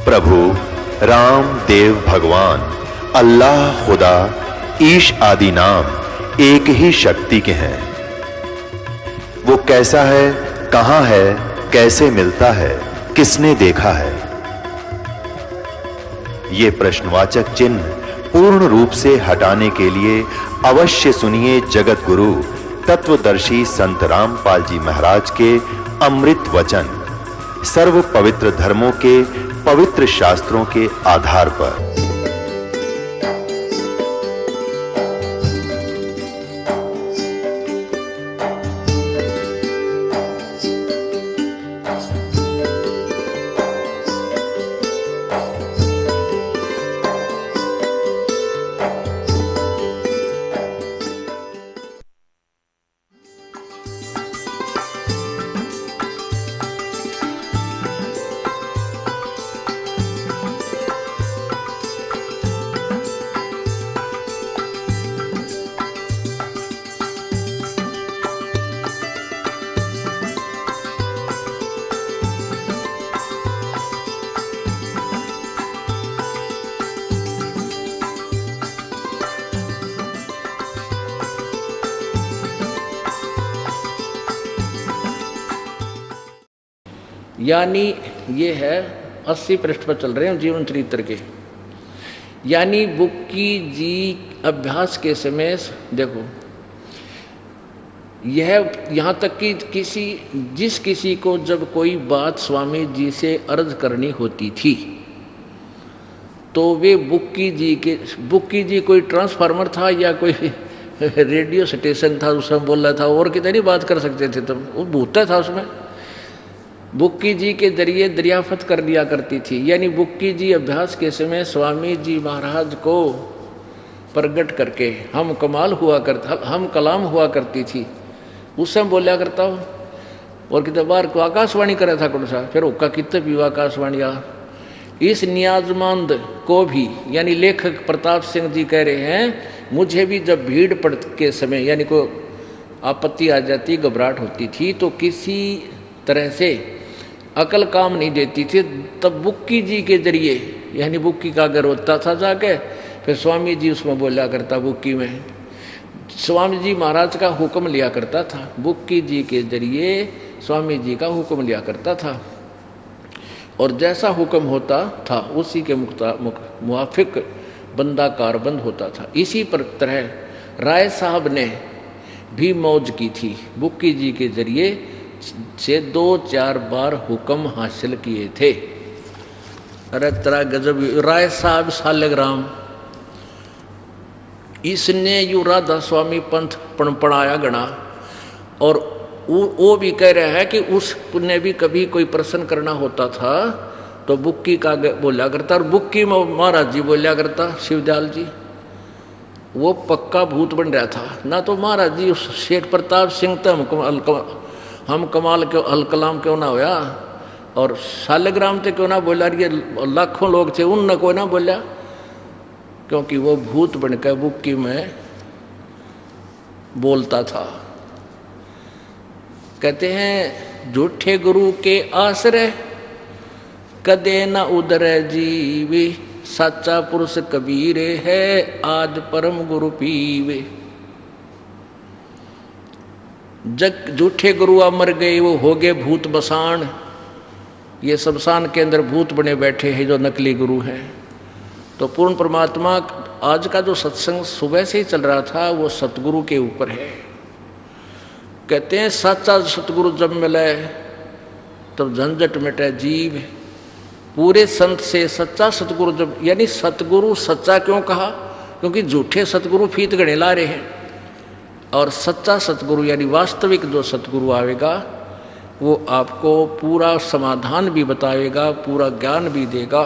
प्रभु राम देव भगवान अल्लाह खुदा ईश आदि नाम एक ही शक्ति के हैं। वो कैसा है, कहां है, कैसे मिलता है, किसने देखा है? ये प्रश्नवाचक चिन्ह पूर्ण रूप से हटाने के लिए अवश्य सुनिए जगत गुरु तत्वदर्शी संत रामपाल जी महाराज के अमृत वचन सर्व पवित्र धर्मों के पवित्र शास्त्रों के आधार पर। यानी ये है 80 पृष्ठ पर चल रहे हैं जीवन चरित्र के। यानी बुक्की जी अभ्यास के समय देखो, यह यहाँ तक कि जिस किसी को जब कोई बात स्वामी जी से अर्ज करनी होती थी तो वे बुक्की जी कोई ट्रांसफार्मर था या कोई रेडियो स्टेशन था, उसमें बोल रहा था, और कितनी बात कर सकते थे तुम, वो भूता था उसमें। बुक्की जी के जरिए दरियाफत कर दिया करती थी। यानी बुक्की जी अभ्यास के समय स्वामी जी महाराज को प्रगट करके हम कलाम हुआ करती थी, उस समय बोलिया करता हूँ। और कितने बार को आकाशवाणी करे था कौन सा, फिर उसका कितने भी आकाशवाणी आ। इस नियाजमंद को भी यानी लेखक प्रताप सिंह जी कह रहे हैं, मुझे भी जब भीड़ पड़ के समय यानी को आपत्ति आ जाती, घबराहट होती थी, तो किसी तरह से अकल काम नहीं देती थी, तब बुक्की जी के जरिए यानी बुक्की का अगर होता था जाके, फिर स्वामी जी उसमें बोला करता, बुक्की में स्वामी जी महाराज का हुक्म लिया करता था, बुक्की जी के जरिए स्वामी जी का हुक्म लिया करता था, और जैसा हुक्म होता था उसी के मुआफिक बंदा कारबंद होता था। इसी पर तरह राय साहब ने भी मौज की थी, बुक्की जी के जरिए से 2-4 बार हुक्म हासिल किए थे। अरे तरह गजब राय साहब सालग्राम, इसने यू राधा स्वामी पंथ पढ़ाया गणा, और वो भी कह रहा है कि उसने भी कभी कोई प्रश्न करना होता था तो बुक्की का बोला करता, और बुक्की में महाराज जी बोलिया करता, शिवदयाल जी वो पक्का भूत बन रहा था ना। तो महाराज जी उस शेठ प्रताप सिंह तो हम कमाल क्यों अलकलाम क्यों ना होया, और सालग्राम ते क्यों ना बोला, ये लाखों लोग थे उन न कोई ना बोला, क्योंकि वो भूत बनकर बुक्की में बोलता था। कहते हैं झूठे गुरु के आश्रय कदे न उदर जीवे, सच्चा पुरुष कबीरे है आज परम गुरु पीवे। जग झूठे गुरु मर गए, वो हो गए भूत बसान, ये शमशान के अंदर भूत बने बैठे हैं जो नकली गुरु हैं। तो पूर्ण परमात्मा आज का जो सत्संग सुबह से ही चल रहा था वो सतगुरु के ऊपर है। कहते हैं सच्चा सतगुरु जब मिले तब झंझट मिटे जीव, पूरे संत से सच्चा सतगुरु जब, यानी सतगुरु सच्चा क्यों कहा, क्योंकि झूठे सतगुरु फीत गणे ला रहे हैं, और सच्चा सतगुरु यानी वास्तविक जो सतगुरु आवेगा वो आपको पूरा समाधान भी बताएगा, पूरा ज्ञान भी देगा।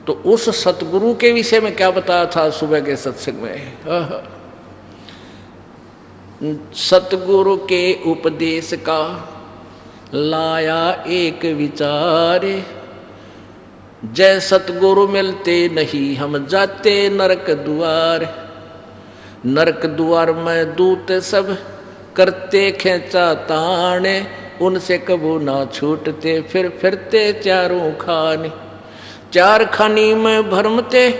तो उस सतगुरु के विषय में क्या बताया था सुबह के सत्संग में, सतगुरु के उपदेश का लाया एक विचार, जय सतगुरु मिलते नहीं हम जाते नरक द्वार। नरक द्वार में दूत सब करते खेचा ताने, उनसे कबू ना छूटते फिर फिरते चारों खाने। चार खानी में भरमते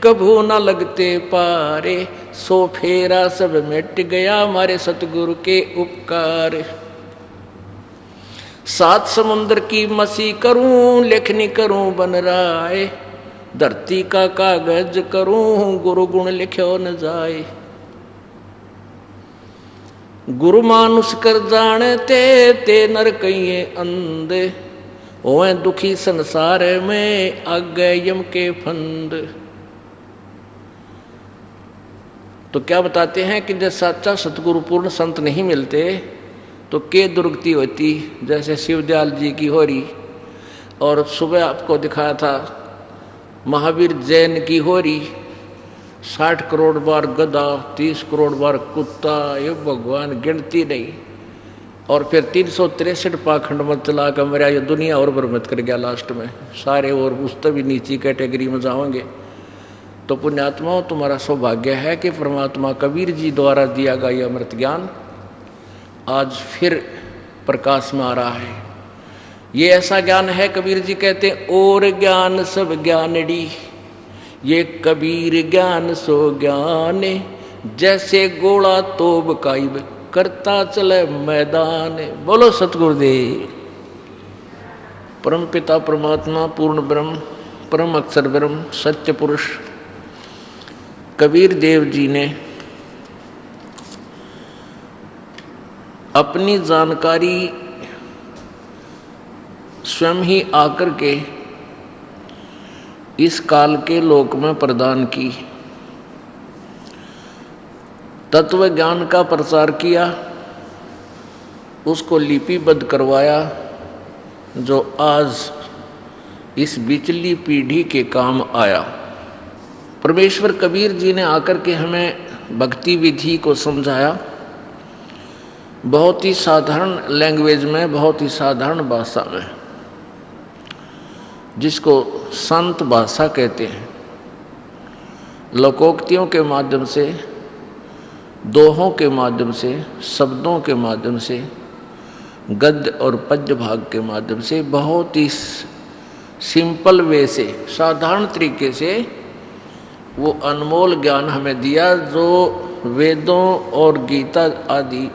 कभू न लगते पारे, सो फेरा सब मिट गया हमारे सतगुरु के उपकार। सात समुद्र की मसी करूं लेखनी करूं बन राय, धरती का कागज करूं गुरु गुण लिखो न जाए। गुरु मानुष कर जानते ते नर कहिए अंधे, ओए दुखी संसार में आगे यम के फंद। तो क्या बताते हैं कि जब सच्चा सतगुरु पूर्ण संत नहीं मिलते तो के दुर्गति होती, जैसे शिवदयाल जी की हो रही, और सुबह आपको दिखाया था महावीर जैन की हो रही। 60 करोड़ बार गधा, 30 करोड़ बार कुत्ता, ये भगवान गिनती नहीं। और फिर 363 पाखंड मत चला कर मेरा ये दुनिया और बर्बाद कर गया लास्ट में सारे, और उससे भी नीची कैटेगरी में जाओगे। तो पुण्यात्माओं, तुम्हारा सौभाग्य है कि परमात्मा कबीर जी द्वारा दिया गया यह अमृत ज्ञान आज फिर प्रकाश में आ रहा है। ये ऐसा ज्ञान है, कबीर जी कहते हैं और ज्ञान सब ज्ञानड़ी, ये कबीर ज्ञान सो ज्ञान, जैसे गोला तोब काइब करता चले मैदान। बोलो सतगुरुदेव। परम पिता परमात्मा पूर्ण ब्रह्म परम अक्षर ब्रह्म सत्य पुरुष कबीर देव जी ने अपनी जानकारी स्वयं ही आकर के इस काल के लोक में प्रदान की, तत्व ज्ञान का प्रचार किया, उसको लिपिबद्ध करवाया, जो आज इस बिचली पीढ़ी के काम आया। परमेश्वर कबीर जी ने आकर के हमें भक्ति विधि को समझाया, बहुत ही साधारण लैंग्वेज में, बहुत ही साधारण भाषा में, जिसको संत भाषा कहते हैं। लोकोक्तियों के माध्यम से, दोहों के माध्यम से, शब्दों के माध्यम से, गद्य और पद्य भाग के माध्यम से, बहुत ही सिंपल वे से, साधारण तरीके से वो अनमोल ज्ञान हमें दिया, जो वेदों और गीता आदि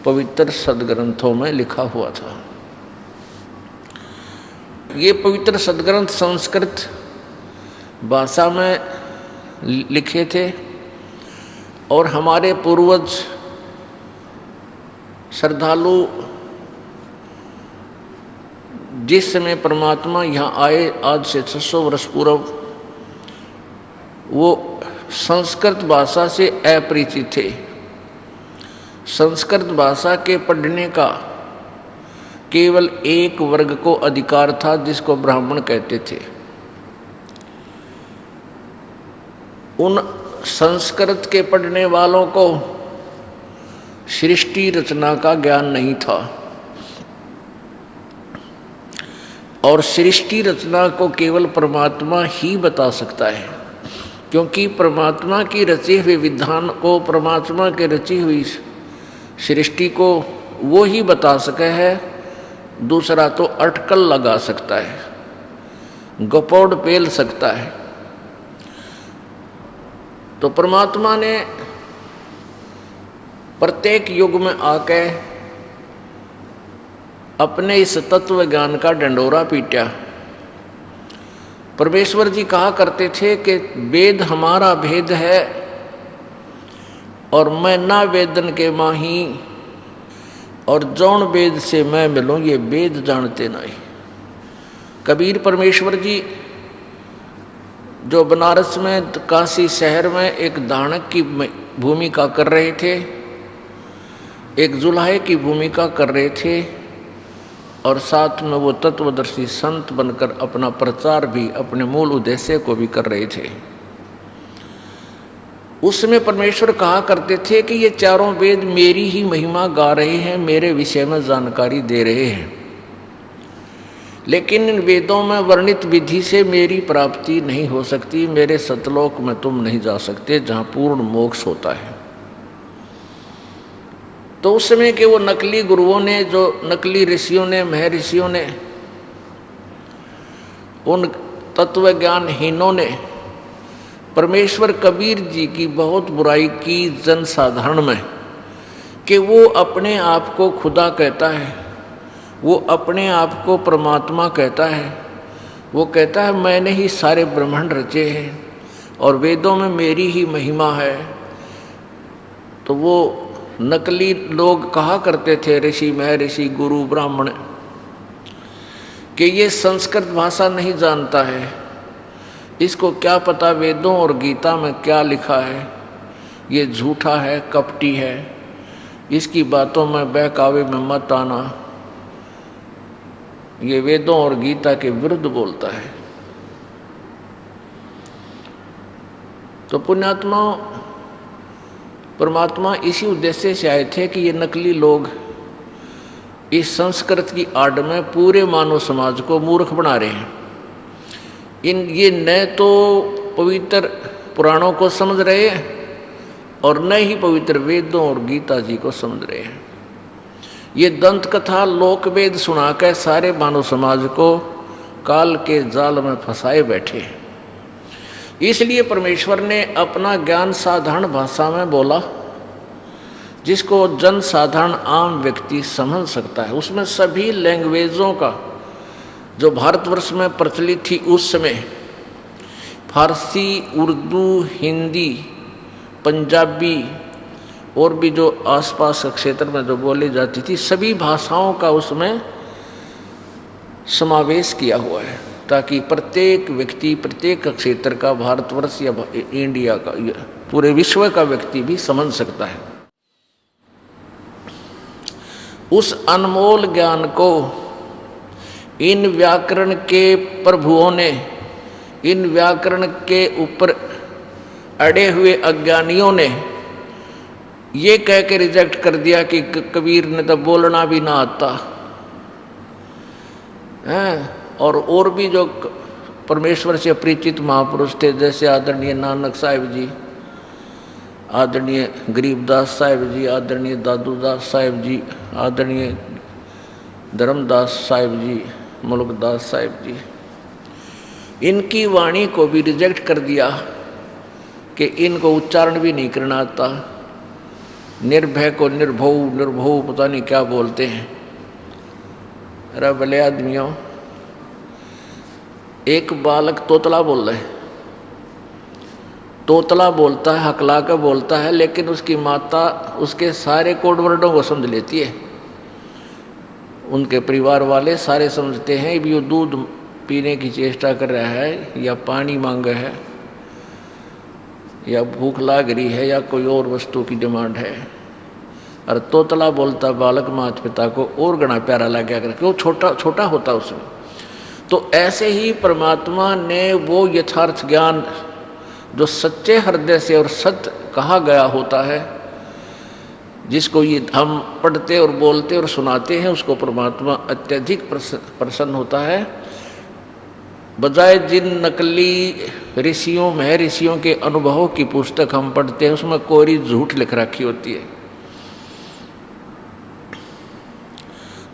पवित्र सदग्रंथों में लिखा हुआ था। ये पवित्र सदग्रंथ संस्कृत भाषा में लिखे थे, और हमारे पूर्वज श्रद्धालु जिस समय परमात्मा यहाँ आए, आज से 600 वर्ष पूर्व, वो संस्कृत भाषा से अपरिचित थे। संस्कृत भाषा के पढ़ने का केवल एक वर्ग को अधिकार था, जिसको ब्राह्मण कहते थे। उन संस्कृत के पढ़ने वालों को सृष्टि रचना का ज्ञान नहीं था, और सृष्टि रचना को केवल परमात्मा ही बता सकता है, क्योंकि परमात्मा की रचे हुए विधान को, परमात्मा के रची हुई सृष्टि को वो ही बता सके है, दूसरा तो अटकल लगा सकता है, गपोड़ पेल सकता है। तो परमात्मा ने प्रत्येक युग में आके अपने इस तत्व ज्ञान का डंडोरा पीटा। परमेश्वर जी कहा करते थे कि वेद हमारा भेद है, और मैं ना वेदन के माही, और जौन वेद से मैं मिलूं ये वेद जानते नहीं। कबीर परमेश्वर जी जो बनारस में, काशी शहर में एक दानक की भूमिका कर रहे थे, एक जुल्हे की भूमिका कर रहे थे, और साथ में वो तत्वदर्शी संत बनकर अपना प्रचार भी, अपने मूल उद्देश्य को भी कर रहे थे। उसमें परमेश्वर कहा करते थे कि ये चारों वेद मेरी ही महिमा गा रहे हैं, मेरे विषय में जानकारी दे रहे हैं, लेकिन इन वेदों में वर्णित विधि से मेरी प्राप्ति नहीं हो सकती, मेरे सतलोक में तुम नहीं जा सकते जहाँ पूर्ण मोक्ष होता है। तो उस समय के वो नकली गुरुओं ने, जो नकली ऋषियों ने, महर्षियों ने, उन तत्व ज्ञानहीनों ने परमेश्वर कबीर जी की बहुत बुराई की जनसाधारण में कि वो अपने आप को खुदा कहता है, वो अपने आप को परमात्मा कहता है, वो कहता है मैंने ही सारे ब्रह्मांड रचे हैं और वेदों में मेरी ही महिमा है। तो वो नकली लोग कहा करते थे, ऋषि महर्षि गुरु ब्राह्मण, कि ये संस्कृत भाषा नहीं जानता है, इसको क्या पता वेदों और गीता में क्या लिखा है, ये झूठा है, कपटी है, इसकी बातों में बहकावे में मत आना, ये वेदों और गीता के विरुद्ध बोलता है। तो पुण्यात्मा परमात्मा इसी उद्देश्य से आए थे कि ये नकली लोग इस संस्कृत की आड़ में पूरे मानव समाज को मूर्ख बना रहे हैं। ये न तो पवित्र पुराणों को समझ रहे हैं और न ही पवित्र वेदों और गीता जी को समझ रहे हैं। ये दंत कथा लोक वेद सुना कर सारे मानव समाज को काल के जाल में फंसाए बैठे हैं। इसलिए परमेश्वर ने अपना ज्ञान साधारण भाषा में बोला, जिसको जन साधारण आम व्यक्ति समझ सकता है। उसमें सभी लैंग्वेजों का जो भारतवर्ष में प्रचलित थी उस समय, फारसी, उर्दू, हिंदी, पंजाबी और भी जो आसपास के क्षेत्र में जो बोली जाती थी, सभी भाषाओं का उसमें समावेश किया हुआ है, ताकि प्रत्येक व्यक्ति, प्रत्येक क्षेत्र का, भारतवर्ष या इंडिया का, पूरे विश्व का व्यक्ति भी समझ सकता है। उस अनमोल ज्ञान को इन व्याकरण के प्रभुओं ने, इन व्याकरण के ऊपर अड़े हुए अज्ञानियों ने ये कह के रिजेक्ट कर दिया कि कबीर ने तो बोलना भी ना आता है। और भी जो परमेश्वर से परिचित महापुरुष थे, जैसे आदरणीय नानक साहिब जी, आदरणीय गरीबदास साहिब जी, आदरणीय दादूदास साहिब जी, आदरणीय धर्मदास साहिब जी, मुल्कदास साहिब जी, इनकी वाणी को भी रिजेक्ट कर दिया कि इनको उच्चारण भी नहीं करना आता। निर्भय को निर्भौ, निर्भौ पता नहीं क्या बोलते हैं। अरे भले आदमियों, एक बालक तोतला बोल रहा है, तोतला बोलता है, हकला कर बोलता है, लेकिन उसकी माता उसके सारे कोड वर्डों को समझ लेती है। उनके परिवार वाले सारे समझते हैं भी वो दूध पीने की चेष्टा कर रहा है, या पानी मांगा है, या भूख लाग रही है, या कोई और वस्तु की डिमांड है। और तोतला बोलता बालक माता पिता को और घना प्यारा लग गया, वो छोटा छोटा होता उसमें। तो ऐसे ही परमात्मा ने वो यथार्थ ज्ञान जो सच्चे हृदय से और सत्य कहा गया होता है, जिसको ये हम पढ़ते और बोलते और सुनाते हैं, उसको परमात्मा अत्यधिक प्रसन्न होता है। बजाय जिन नकली ऋषियों महर्षियों के अनुभवों की पुस्तक हम पढ़ते हैं, उसमें कोरी झूठ लिख रखी होती है।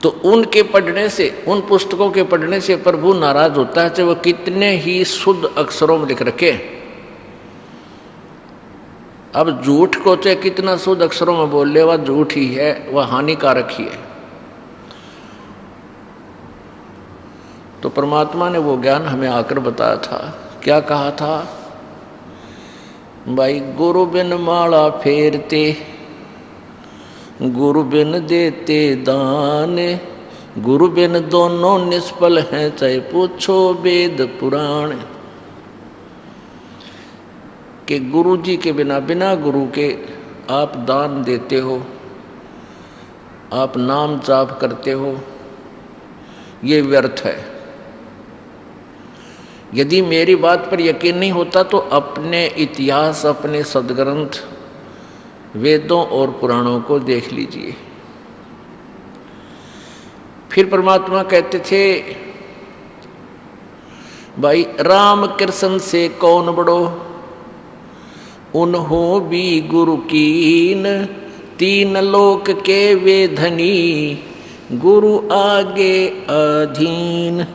तो उनके पढ़ने से, उन पुस्तकों के पढ़ने से प्रभु नाराज होता है, चाहे वो कितने ही शुद्ध अक्षरों में लिख रखे। अब झूठ को चाहे कितना शुद्ध अक्षरों में बोल ले, वह झूठ ही है, वह हानिकारक ही है। तो परमात्मा ने वो ज्ञान हमें आकर बताया था। क्या कहा था भाई? गुरु बिन माला फेरते, गुरु बिन देते दान, गुरु बिन दोनों निष्फल हैं, चाहे पूछो वेद पुराण। कि गुरु जी के बिना, बिना गुरु के आप दान देते हो, आप नाम जाप करते हो, ये व्यर्थ है। यदि मेरी बात पर यकीन नहीं होता तो अपने इतिहास, अपने सदग्रंथ वेदों और पुराणों को देख लीजिए। फिर परमात्मा कहते थे भाई, राम कृष्ण से कौन बड़ो, उन्हों भी गुरु कीन, तीन लोक के वे धनी, गुरु आगे अधीन।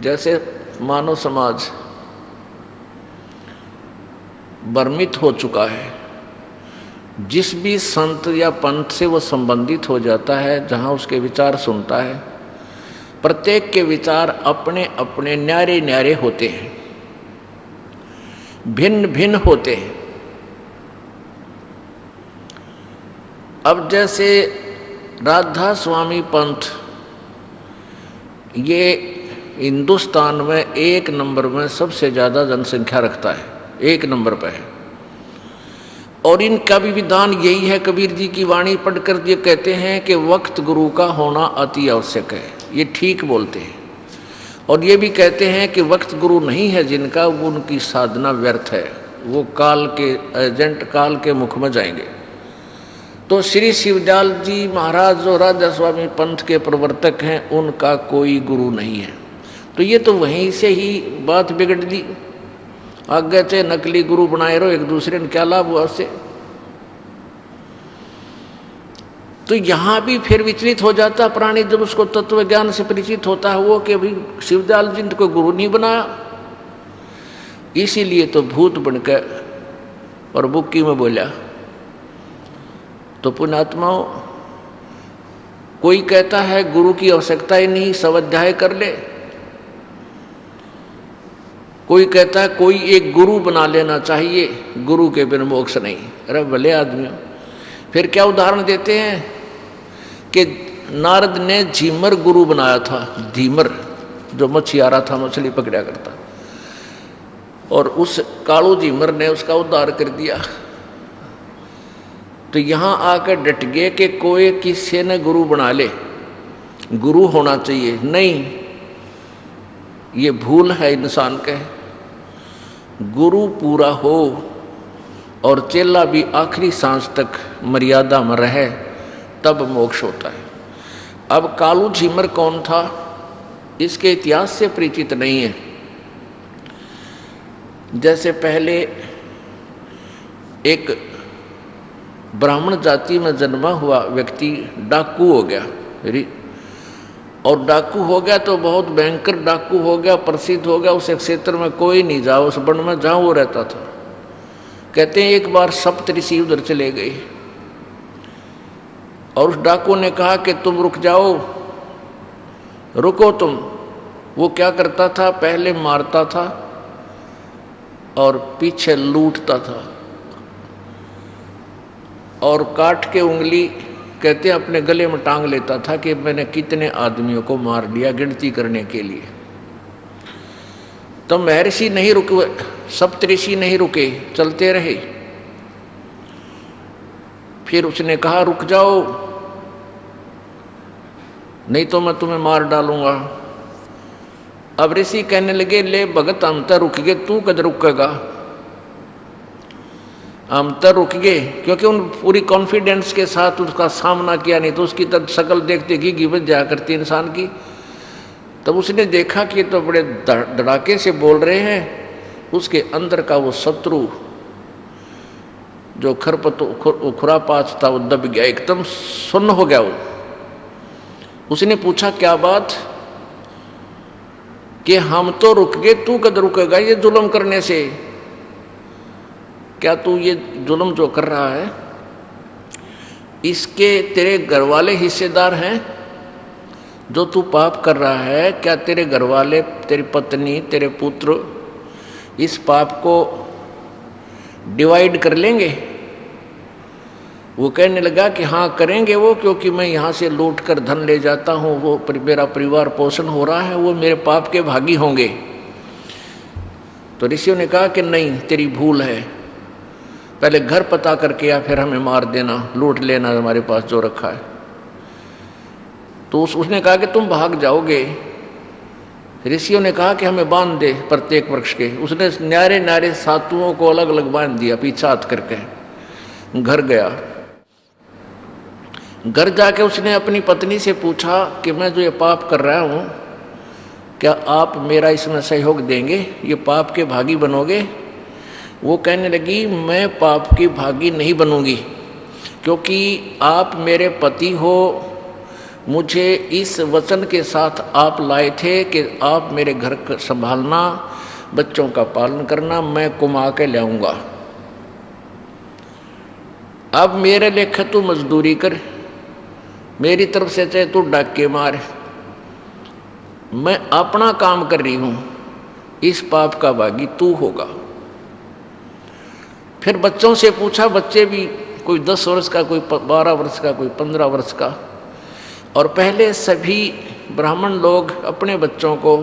जैसे मानव समाज भ्रमित हो चुका है, जिस भी संत या पंथ से वो संबंधित हो जाता है, जहाँ उसके विचार सुनता है, प्रत्येक के विचार अपने अपने न्यारे न्यारे होते हैं, भिन्न भिन्न होते हैं। अब जैसे राधा स्वामी पंथ ये हिंदुस्तान में 1 नंबर में सबसे ज़्यादा जनसंख्या रखता है, 1 नंबर पर है, और इनका भी विधान यही है। कबीर जी की वाणी पढ़कर ये कहते हैं कि वक्त गुरु का होना अति आवश्यक है, ये ठीक बोलते हैं। और ये भी कहते हैं कि वक्त गुरु नहीं है जिनका, वो उनकी साधना व्यर्थ है, वो काल के एजेंट, काल के मुख में जाएंगे। तो श्री शिवदयाल जी महाराज जो राधा स्वामी पंथ के प्रवर्तक हैं, उनका कोई गुरु नहीं है। तो ये तो वहीं से ही बात बिगड़ दी। आगे से नकली गुरु बनाए रहो एक दूसरे ने, क्या लाभ हुआ उससे? तो यहाँ भी फिर विचलित हो जाता प्राणी जब उसको तत्व ज्ञान से परिचित होता है वो, कि भाई शिवदयाल जी ने कोई गुरु नहीं बनाया। इसीलिए तो भूत बनकर और बुक्की में बोला। तो पुण्यात्माओं, कोई कहता है गुरु की आवश्यकता ही नहीं, स्वाध्याय कर ले। कोई कहता है कोई एक गुरु बना लेना चाहिए, गुरु के बिन मोक्ष नहीं। अरे भले आदमियों, फिर क्या उदाहरण देते हैं कि नारद ने झीमर गुरु बनाया था, धीमर जो मछियारा था, मछली पकड़ा करता, और उस कालू झीमर ने उसका उद्धार कर दिया। तो यहाँ आकर डट गए कि कोई किसी ने गुरु बना ले, गुरु होना चाहिए। नहीं, ये भूल है इंसान के। गुरु पूरा हो और चेला भी आखिरी सांस तक मर्यादा में रहे, तब मोक्ष होता है। अब कालू झीमर कौन था, इसके इतिहास से परिचित नहीं है। जैसे पहले एक ब्राह्मण जाति में जन्मा हुआ व्यक्ति डाकू हो गया, और डाकू हो गया तो बहुत भयंकर डाकू हो गया, प्रसिद्ध हो गया। उस क्षेत्र में कोई नहीं जा, उस वन में जहाँ वो रहता था। कहते हैं एक बार सप्तऋषि उधर चले गए और उस डाकू ने कहा कि तुम रुक जाओ, रुको तुम। वो क्या करता था, पहले मारता था और पीछे लूटता था, और काट के उंगली कहते अपने गले में टांग लेता था कि मैंने कितने आदमियों को मार दिया, गिनती करने के लिए। तो महर्षि नहीं रुके, सप्तऋषि नहीं रुके, चलते रहे। फिर उसने कहा रुक जाओ, नहीं तो मैं तुम्हें मार डालूंगा। अब ऋषि कहने लगे, ले भगत हम तो रुक गए, तू कद रुकेगा? हम तो रुक गए, क्योंकि उन पूरी कॉन्फिडेंस के साथ उसका सामना किया, नहीं तो उसकी तब शक्ल देखते घी बच जाया करती इंसान की। तब उसने देखा कि तो बड़े धड़ाके से बोल रहे हैं। उसके अंदर का वो शत्रु जो खुरापात था वो दब गया, एकदम सुन्न हो गया वो। उसने पूछा क्या बात, कि हम तो रुक गए, तू कद रुकेगा ये जुल्म करने से? क्या तू ये जुल्म जो कर रहा है इसके तेरे घर वाले हिस्सेदार हैं? जो तू पाप कर रहा है, क्या तेरे घर वाले, तेरी पत्नी, तेरे पुत्र इस पाप को डिवाइड कर लेंगे? वो कहने लगा कि हाँ करेंगे वो, क्योंकि मैं यहाँ से लूट कर धन ले जाता हूँ, वो मेरा परिवार पोषण हो रहा है, वो मेरे पाप के भागी होंगे। तो ऋषियों ने कहा कि नहीं, तेरी भूल है, पहले घर पता करके या फिर हमें मार देना, लूट लेना हमारे पास जो रखा है। तो उसने कहा कि तुम भाग जाओगे। ऋषियों ने कहा कि हमें बांध दे प्रत्येक वृक्ष के। उसने न्यारे न्यारे सातुओं को अलग अलग बांध दिया, पीछा हाथ करके घर गया। घर जाके उसने अपनी पत्नी से पूछा कि मैं जो ये पाप कर रहा हूँ, क्या आप मेरा इसमें सहयोग देंगे, ये पाप के भागी बनोगे? वो कहने लगी मैं पाप की भागी नहीं बनूंगी, क्योंकि आप मेरे पति हो, मुझे इस वचन के साथ आप लाए थे कि आप मेरे घर का संभालना, बच्चों का पालन करना, मैं कमा के लाऊंगा। अब मेरे लेखे तू मजदूरी कर, मेरी तरफ से चाहे तू डाके मार, मैं अपना काम कर रही हूं, इस पाप का भागी तू होगा। फिर बच्चों से पूछा, बच्चे भी कोई 10 वर्ष का, कोई 12 वर्ष का, कोई 15 वर्ष का। और पहले सभी ब्राह्मण लोग अपने बच्चों को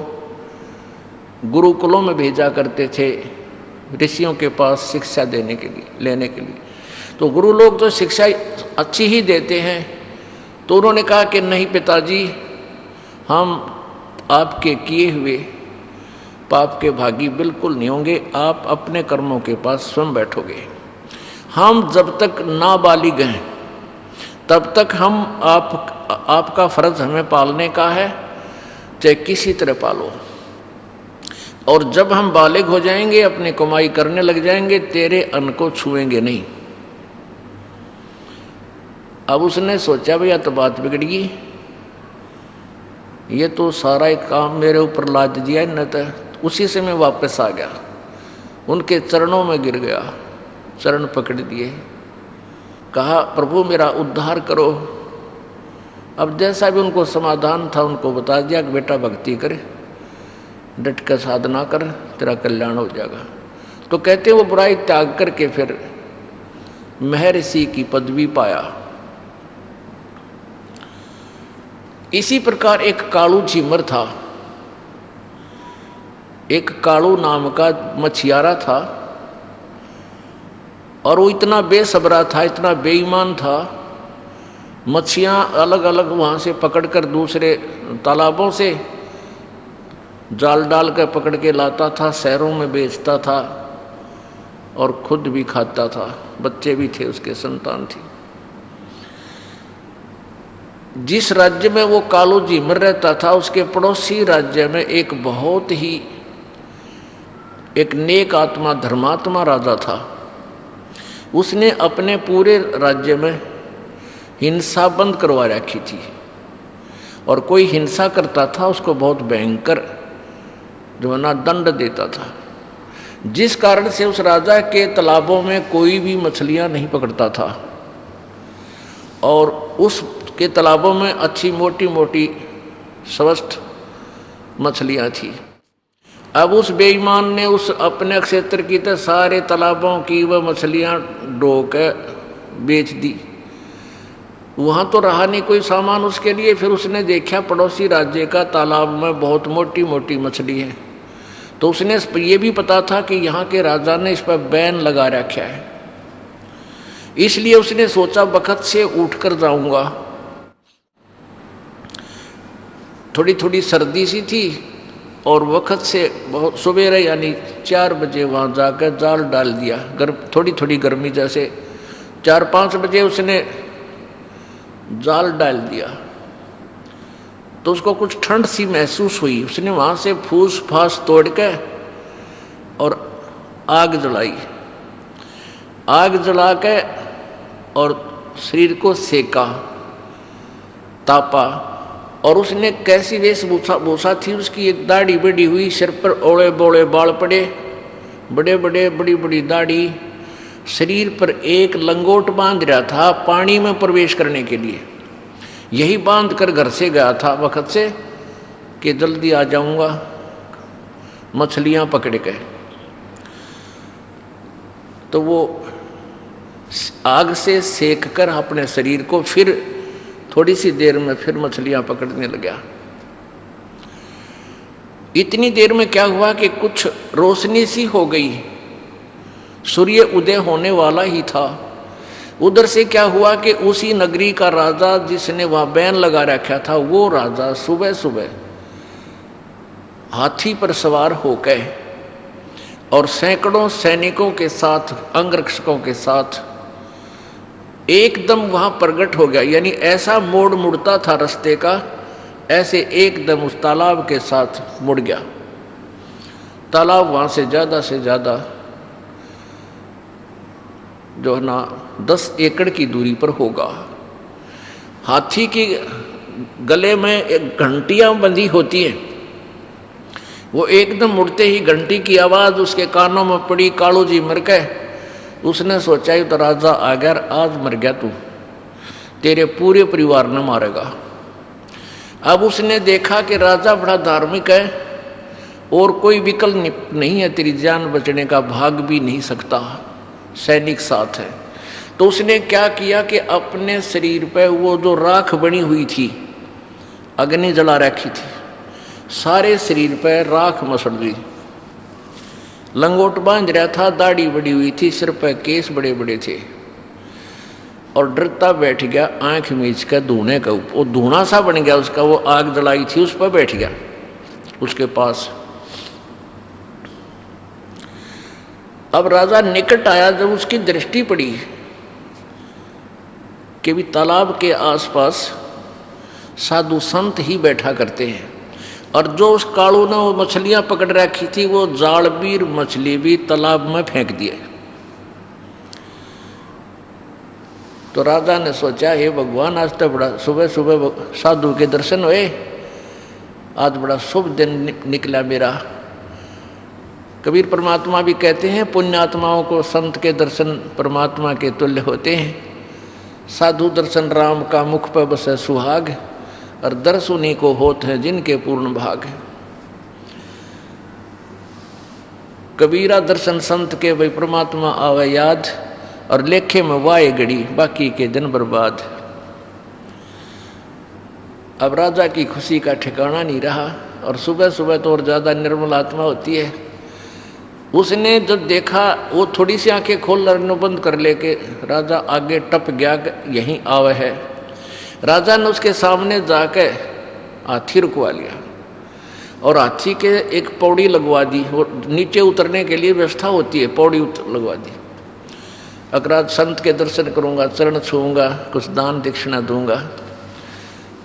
गुरुकुलों में भेजा करते थे ऋषियों के पास शिक्षा देने के लिए, लेने के लिए। तो गुरु लोग तो शिक्षा अच्छी ही देते हैं। तो उन्होंने कहा कि नहीं पिताजी, हम आपके किए हुए पाप के भागी बिल्कुल नहीं होंगे, आप अपने कर्मों के पास स्वयं बैठोगे। हम जब तक नाबालिग हैं तब तक हम आपका फर्ज हमें पालने का है, चाहे किसी तरह पालो। और जब हम बालिग हो जाएंगे, अपनी कमाई करने लग जाएंगे, तेरे अन्न को छुएंगे नहीं। अब उसने सोचा भैया तो बात बिगड़ गई, ये तो सारा एक काम मेरे ऊपर लाद दिया न। तो उसी से मैं वापस आ गया, उनके चरणों में गिर गया, चरण पकड़ दिए, कहा प्रभु मेरा उद्धार करो। अब जैसा भी उनको समाधान था उनको बता दिया कि बेटा भक्ति कर, डट कर साधना कर, तेरा कल्याण हो जाएगा। तो कहते वो बुराई त्याग करके फिर महर्षि की पदवी पाया। इसी प्रकार एक कालू झीमर था, एक कालू नाम का मछियारा था, और वो इतना बेसब्रा था, इतना बेईमान था, मछलियाँ अलग अलग वहाँ से पकड़कर दूसरे तालाबों से जाल डाल कर पकड़ के लाता था, शहरों में बेचता था और खुद भी खाता था, बच्चे भी थे, उसके संतान थी। जिस राज्य में वो कालू झीमर रहता था, उसके पड़ोसी राज्य में एक बहुत ही एक नेक आत्मा, धर्मात्मा राजा था। उसने अपने पूरे राज्य में हिंसा बंद करवा रखी थी, और कोई हिंसा करता था उसको बहुत भयंकर जो है ना दंड देता था, जिस कारण से उस राजा के तालाबों में कोई भी मछलियां नहीं पकड़ता था, और उसके तालाबों में अच्छी मोटी मोटी स्वस्थ मछलियां थी। अब उस बेईमान ने उस अपने क्षेत्र की तो सारे तालाबों की वह मछलियां डो के बेच दी। वहाँ तो रहा नहीं कोई सामान उसके लिए। फिर उसने देखा पड़ोसी राज्य का तालाब में बहुत मोटी मोटी मछली है, तो उसने ये भी पता था कि यहाँ के राजा ने इस पर बैन लगा रखा है, इसलिए उसने सोचा वक्त से उठकर जाऊंगा। थोड़ी थोड़ी सर्दी सी थी और वक्त से बहुत सवेरे यानी 4 बजे वहाँ जाकर जाल डाल दिया। थोड़ी थोड़ी गर्मी, जैसे 4-5 बजे उसने जाल डाल दिया तो उसको कुछ ठंड सी महसूस हुई। उसने वहाँ से फूस फास तोड़ के और आग जलाई। आग जला के और शरीर को सेका, तापा, और उसने कैसी वेशभूषा थी उसकी, एक दाढ़ी बड़ी हुई, सिर पर ओले बोले बाल पड़े, बड़े बड़े बड़ी बड़ी दाढ़ी, शरीर पर एक लंगोट बांध रहा था पानी में प्रवेश करने के लिए। यही बांध कर घर से गया था वक्त से कि जल्दी आ जाऊंगा मछलियां पकड़ के। तो वो आग से सेक कर अपने शरीर को फिर थोड़ी सी देर में फिर मछलियां पकड़ने लगा। इतनी देर में क्या हुआ कि कुछ रोशनी सी हो गई, सूर्य उदय होने वाला ही था। उधर से क्या हुआ कि उसी नगरी का राजा जिसने वहां बैन लगा रखा था, वो राजा सुबह सुबह हाथी पर सवार होकर और सैकड़ों सैनिकों के साथ, अंगरक्षकों के साथ एकदम वहां प्रकट हो गया। यानी ऐसा मोड़ मुड़ता था रास्ते का, ऐसे एकदम उस तालाब के साथ मुड़ गया। तालाब वहां से ज़्यादा जो है ना 10 एकड़ की दूरी पर होगा। हाथी की गले में एक घंटियां बंधी होती हैं, वो एकदम मुड़ते ही घंटी की आवाज़ उसके कानों में पड़ी। कालू जी मर गए। उसने सोचा ये तो राजा आ गया, आज मर गया तू, तेरे पूरे परिवार ने मारेगा। अब उसने देखा कि राजा बड़ा धार्मिक है और कोई विकल्प नहीं है, तेरी जान बचने का, भाग भी नहीं सकता, सैनिक साथ है। तो उसने क्या किया कि अपने शरीर पे वो जो राख बनी हुई थी, अग्नि जला रखी थी, सारे शरीर पे राख मसड़ दी। लंगोट बांध रहा था, दाढ़ी बड़ी हुई थी, सिर पे केस बड़े बड़े थे, और डरता बैठ गया आंख मीच कर धूने का ऊपर। वो धूना सा बन गया उसका, वो आग जलाई थी उस पर बैठ गया उसके पास। अब राजा निकट आया, जब उसकी दृष्टि पड़ी कि भी तालाब के आसपास साधु संत ही बैठा करते हैं, और जो उस कालू ने वो मछलियां पकड़ रखी थी, वो जाल भी मछली भी तालाब में फेंक दिए। तो राजा ने सोचा, हे भगवान, आज तो बड़ा सुबह सुबह साधु के दर्शन हुए, आज बड़ा शुभ दिन निकला मेरा। कबीर परमात्मा भी कहते हैं, पुण्यात्माओं को संत के दर्शन परमात्मा के तुल्य होते हैं। साधु दर्शन राम का मुख पर बसे सुहाग, और दर्श उन्हीं को होते हैं जिनके पूर्ण भाग। कबीरा दर्शन संत के भाई परमात्मा आवे याद, और लेखे में वाए घड़ी बाकी के दिन बर्बाद। अब राजा की खुशी का ठिकाना नहीं रहा, और सुबह सुबह तो और ज़्यादा निर्मल आत्मा होती है। उसने जब देखा, वो थोड़ी सी आंखें खोल रनो बंद कर लेके राजा आगे टप गया, यहीं आवे है। राजा ने उसके सामने जाके हाथी रुकवा लिया, और हाथी के एक पौड़ी लगवा दी। वो नीचे उतरने के लिए व्यवस्था होती है, पौड़ी लगवा दी। अगर आज संत के दर्शन करूंगा, चरण छूऊंगा, कुछ दान दक्षिणा दूंगा।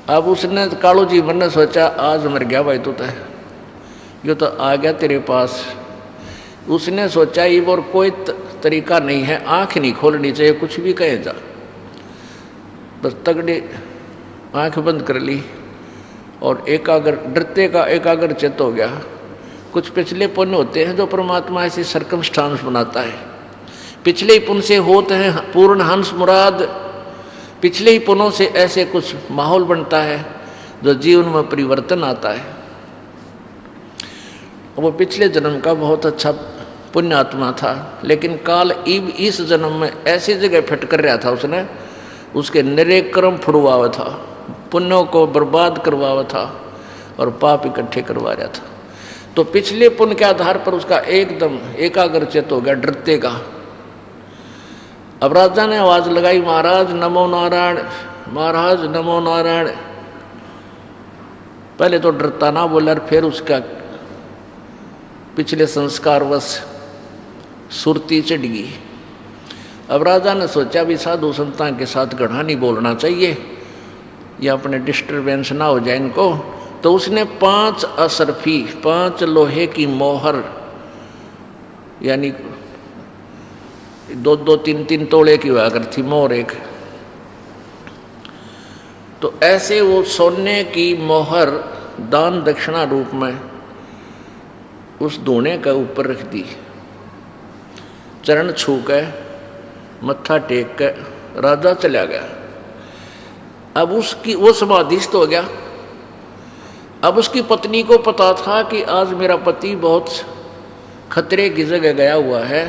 अब उसने कालू जी मन ने सोचा, आज मर गया भाई तू, ये तो आ गया तेरे पास। उसने सोचा ये और कोई तरीका नहीं है, आंख नहीं खोलनी चाहिए, कुछ भी कहे जा। बस तगड़ी आंख बंद कर ली, और एकाग्र, डरते का एकाग्र चित्त हो गया। कुछ पिछले पुण्य होते हैं जो परमात्मा ऐसी सर्कमस्टांस बनाता है। पिछले ही पुण्य से होते हैं पूर्ण हंस मुराद। पिछले ही पुण्यों से ऐसे कुछ माहौल बनता है जो जीवन में परिवर्तन आता है। वो पिछले जन्म का बहुत अच्छा पुण्यात्मा था, लेकिन काल इस जन्म में ऐसी जगह फिट कर रहा था, उसने उसके निरे कर्म फुड़वावा था, पुण्यों को बर्बाद करवावा था, और पाप इकट्ठे करवा रहा था। तो पिछले पुण्य के आधार पर उसका एकदम एकाग्र चित्त हो गया, डरते का। अब राजा ने आवाज लगाई, महाराज नमो नारायण, महाराज नमो नारायण। पहले तो डरता ना बोला, फिर उसका पिछले संस्कारवश सुरती चढ़ गई। अब राजा ने सोचा भी साधु संतान के साथ घड़ा नहीं बोलना चाहिए, या अपने डिस्टर्बेंस ना हो जाए इनको। तो उसने 5 असरफी, 5 लोहे की मोहर, यानी 2-2, 3-3 तोड़े की हुआ करती मोहर एक, तो ऐसे वो सोने की मोहर दान दक्षिणा रूप में उस धूने के ऊपर रख दी। चरण छू के मत्था टेक के राजा चला गया। अब उसकी वो समाधिस्थ हो गया। अब उसकी पत्नी को पता था कि आज मेरा पति बहुत खतरे की जगह गया हुआ है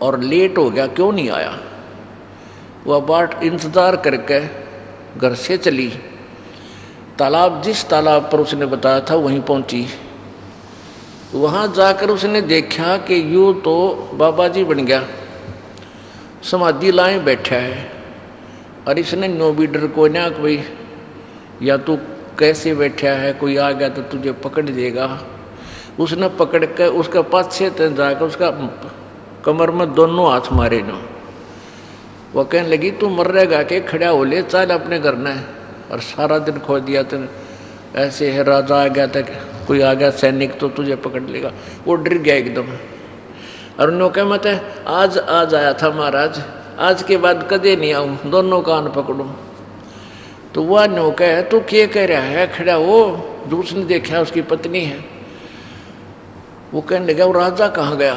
और लेट हो गया, क्यों नहीं आया। वह बाट इंतजार करके घर से चली। तालाब, जिस तालाब पर उसने बताया था वहीं पहुंची। वहां जाकर उसने देखा कि यूं तो बाबा जी बन गया, समाधि लाए बैठा है, और इसने नो भी डर को ना कि भाई या तू कैसे बैठा है, कोई आ गया तो तुझे पकड़ देगा। उसने पकड़ कर उसका पाछे तक जाकर उसका कमर में दोनों हाथ मारे न। वह कहने लगी तू मर रहेगा के, खड़ा हो ले, चल अपने घर न। और सारा दिन खो दिया तो ऐसे है, राजा आ गया तक कोई आ गया सैनिक तो तुझे पकड़ लेगा। वो डर गया एकदम। और उन्होंने कहा मत आज आया था महाराज, आज के बाद कदे नहीं आऊँ, दोनों कान पकड़ूँ। तो वह नौका है तो क्या कह रहा है खड़ा वो, जो उसने देखा उसकी पत्नी है। वो कहने लगा वो राजा कहाँ गया,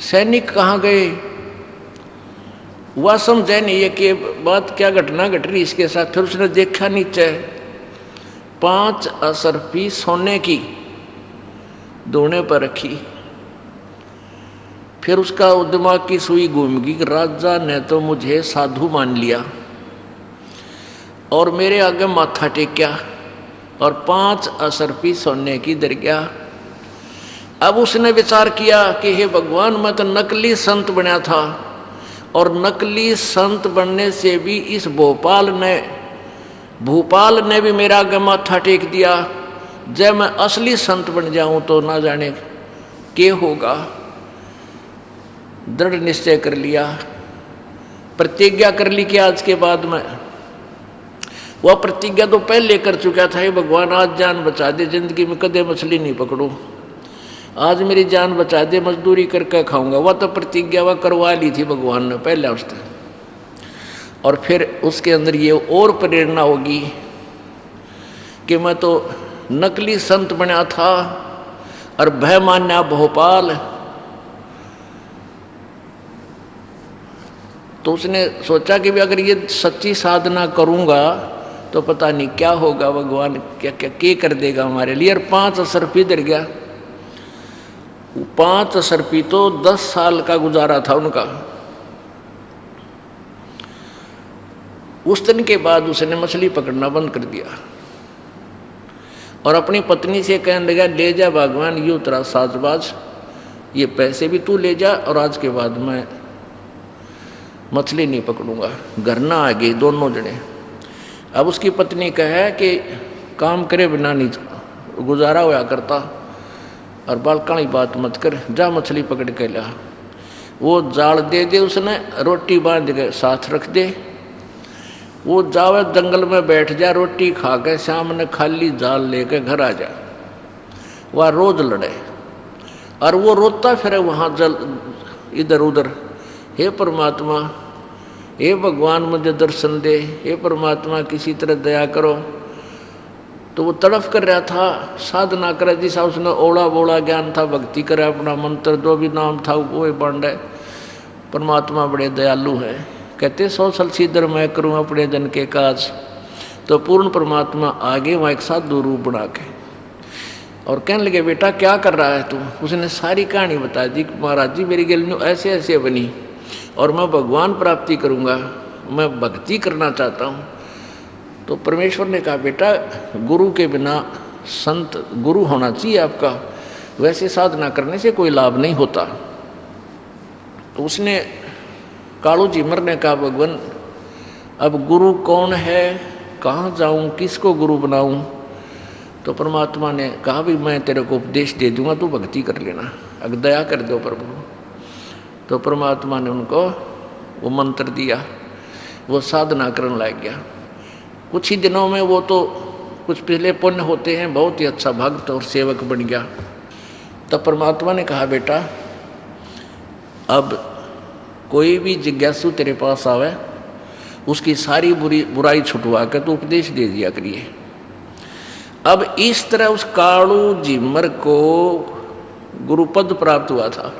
सैनिक कहाँ गए। वह समझे नहीं है कि बात क्या घटना घट रही इसके साथ। फिर उसने देखा नीचे 5 असरफी सोने की दोने पर रखी। फिर उसका दिमाग की सुई घूम गई कि राजा ने तो मुझे साधु मान लिया और मेरे आगे माथा टेक्या और 5 असरफी सोने की दर गया। अब उसने विचार किया कि हे भगवान, मैं तो नकली संत बना था और नकली संत बनने से भी इस भूपाल ने भी मेरा आगे माथा टेक दिया। जब मैं असली संत बन जाऊं तो ना जाने क्या होगा। दृढ़ निश्चय कर लिया, प्रतिज्ञा कर ली कि आज के बाद मैं, वह प्रतिज्ञा तो पहले कर चुका था, हे भगवान आज जान बचा दे, जिंदगी में कदे मछली नहीं पकड़ूं, आज मेरी जान बचा दे, मजदूरी करके खाऊंगा। वह तो प्रतिज्ञा वह करवा ली थी भगवान ने पहले उसने। और फिर उसके अंदर ये और प्रेरणा होगी कि मैं तो नकली संत बना था और भय मान्या भोपाल। तो उसने सोचा कि भी अगर ये सच्ची साधना करूंगा तो पता नहीं क्या होगा, भगवान क्या क्या क्या कर देगा हमारे लिए। और 5 असरफी दर गया। 5 असरफी तो 10 साल का गुजारा था उनका। उस दिन के बाद उसने मछली पकड़ना बंद कर दिया और अपनी पत्नी से कहने लगा, ले जा भगवान, ये उतरा साजबाज, ये पैसे भी तू ले जा और आज के बाद मैं मछली नहीं पकड़ूंगा। घर ना आ गई दोनों जने। अब उसकी पत्नी कहे कि काम करे बिना नहीं गुजारा होया करता और बालकानी बात मत कर, जा मछली पकड़ के ला। वो जाल दे दे, उसने रोटी बांध के साथ रख दे। वो जावे जंगल में बैठ जा, रोटी खा के शाम ने खाली जाल लेके घर आ जा। वह रोज लड़े और वो रोता फिरे वहाँ जल इधर उधर, हे परमात्मा, हे भगवान मुझे दर्शन दे, हे परमात्मा किसी तरह दया करो। तो वो तड़फ कर रहा था, साधना करे, जिसा उसने ओला बोला ज्ञान था, भक्ति करे, अपना मंत्र जो भी नाम था वो बांटे। परमात्मा बड़े दयालु हैं, कहते 100 साल सीधर मैं करूँ अपने जन के काज। तो पूर्ण परमात्मा आगे वहाँ एक साधु रूप बना के और कहने लगे, बेटा क्या कर रहा है तू। उसने सारी कहानी बता दी कि महाराज जी मेरी गलनी ऐसे ऐसे बनी और मैं भगवान प्राप्ति करूँगा, मैं भक्ति करना चाहता हूँ। तो परमेश्वर ने कहा, बेटा गुरु के बिना संत गुरु होना चाहिए आपका, वैसे साधना करने से कोई लाभ नहीं होता। तो उसने कालू झिमर ने कहा, भगवान अब गुरु कौन है, कहाँ जाऊँ, किसको गुरु बनाऊँ। तो परमात्मा ने कहा भी मैं तेरे को उपदेश दे दूंगा, तू भक्ति कर लेना, अगर दया कर दो प्रभु। तो परमात्मा ने उनको वो मंत्र दिया, वो साधना करने लग गया। कुछ ही दिनों में वो तो कुछ पहले पुण्य होते हैं, बहुत ही अच्छा भक्त और सेवक बन गया। तब परमात्मा ने कहा, बेटा अब कोई भी जिज्ञासु तेरे पास आवे उसकी सारी बुराई छुटवा के तो उपदेश दे दिया करिए। अब इस तरह उस कालू झिमर को गुरुपद प्राप्त हुआ था।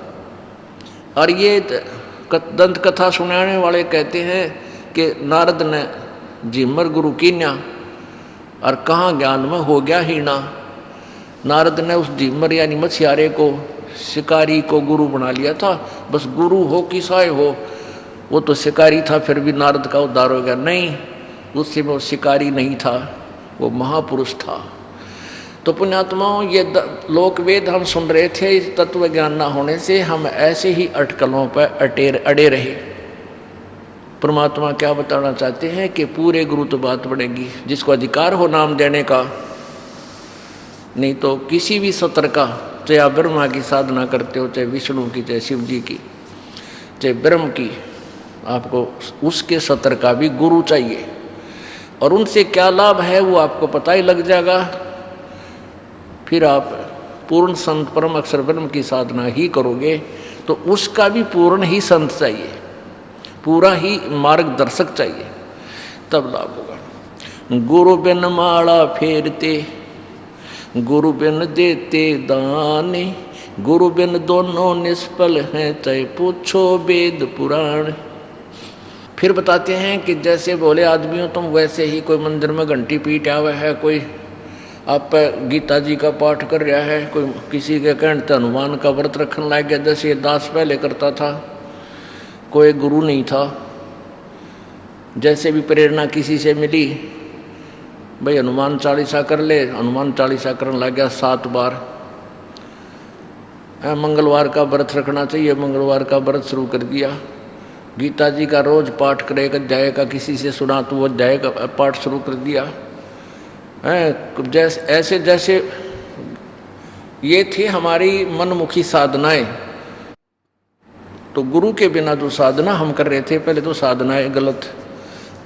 और ये दंत कथा सुनाने वाले कहते हैं कि नारद ने झिमर गुरु कीन्या और कहाँ ज्ञान में हो गया हीना। नारद ने उस झिमर यानी मछियारे को, शिकारी को गुरु बना लिया था। बस गुरु हो कि साय हो, वो तो शिकारी था, फिर भी नारद का उद्धार हो गया। नहीं, उससे वो शिकारी नहीं था, वो महापुरुष था। तो पुण्यात्माओं, ये लोक वेद हम सुन रहे थे, इस तत्व ज्ञान ना होने से हम ऐसे ही अटकलों पर अड़े रहे। परमात्मा क्या बताना चाहते हैं कि पूरे गुरु तो बात बढ़ेगी, जिसको अधिकार हो नाम देने का। नहीं तो किसी भी सत्र का, चाहे आप ब्रह्मा की साधना करते हो, चाहे विष्णु की, चाहे शिव जी की, चाहे ब्रह्म की, आपको उसके सत्र का भी गुरु चाहिए। और उनसे क्या लाभ है वो आपको पता ही लग जाएगा। फिर आप पूर्ण संत परम अक्षर ब्रह्म की साधना ही करोगे तो उसका भी पूर्ण ही संत चाहिए, पूरा ही मार्गदर्शक चाहिए, तब लाभ होगा। गुरु बिन माला फेरते, गुरु बिन देते दान, गुरु बिन दोनों निष्फल हैं, चाहे पूछो वेद पुराण। फिर बताते हैं कि जैसे बोले आदमियों तुम वैसे ही कोई मंदिर में घंटी पीट आवे है, कोई आप गीता जी का पाठ कर रहा है, कोई किसी के कहते हनुमान का व्रत रखने लग गया जैसे ये दास पहले करता था, कोई गुरु नहीं था। जैसे भी प्रेरणा किसी से मिली, भाई हनुमान चालीसा कर ले, हनुमान चालीसा करने लग गया 7 बार। मंगलवार का व्रत रखना चाहिए, मंगलवार का व्रत शुरू कर दिया। गीता जी का रोज पाठ करेगा, अध्याय का किसी से सुना तो वो अध्याय का पाठ शुरू कर दिया। जैसे ऐसे जैसे ये थी हमारी मनमुखी साधनाएं। तो गुरु के बिना जो साधना हम कर रहे थे, पहले तो साधनाएं गलत,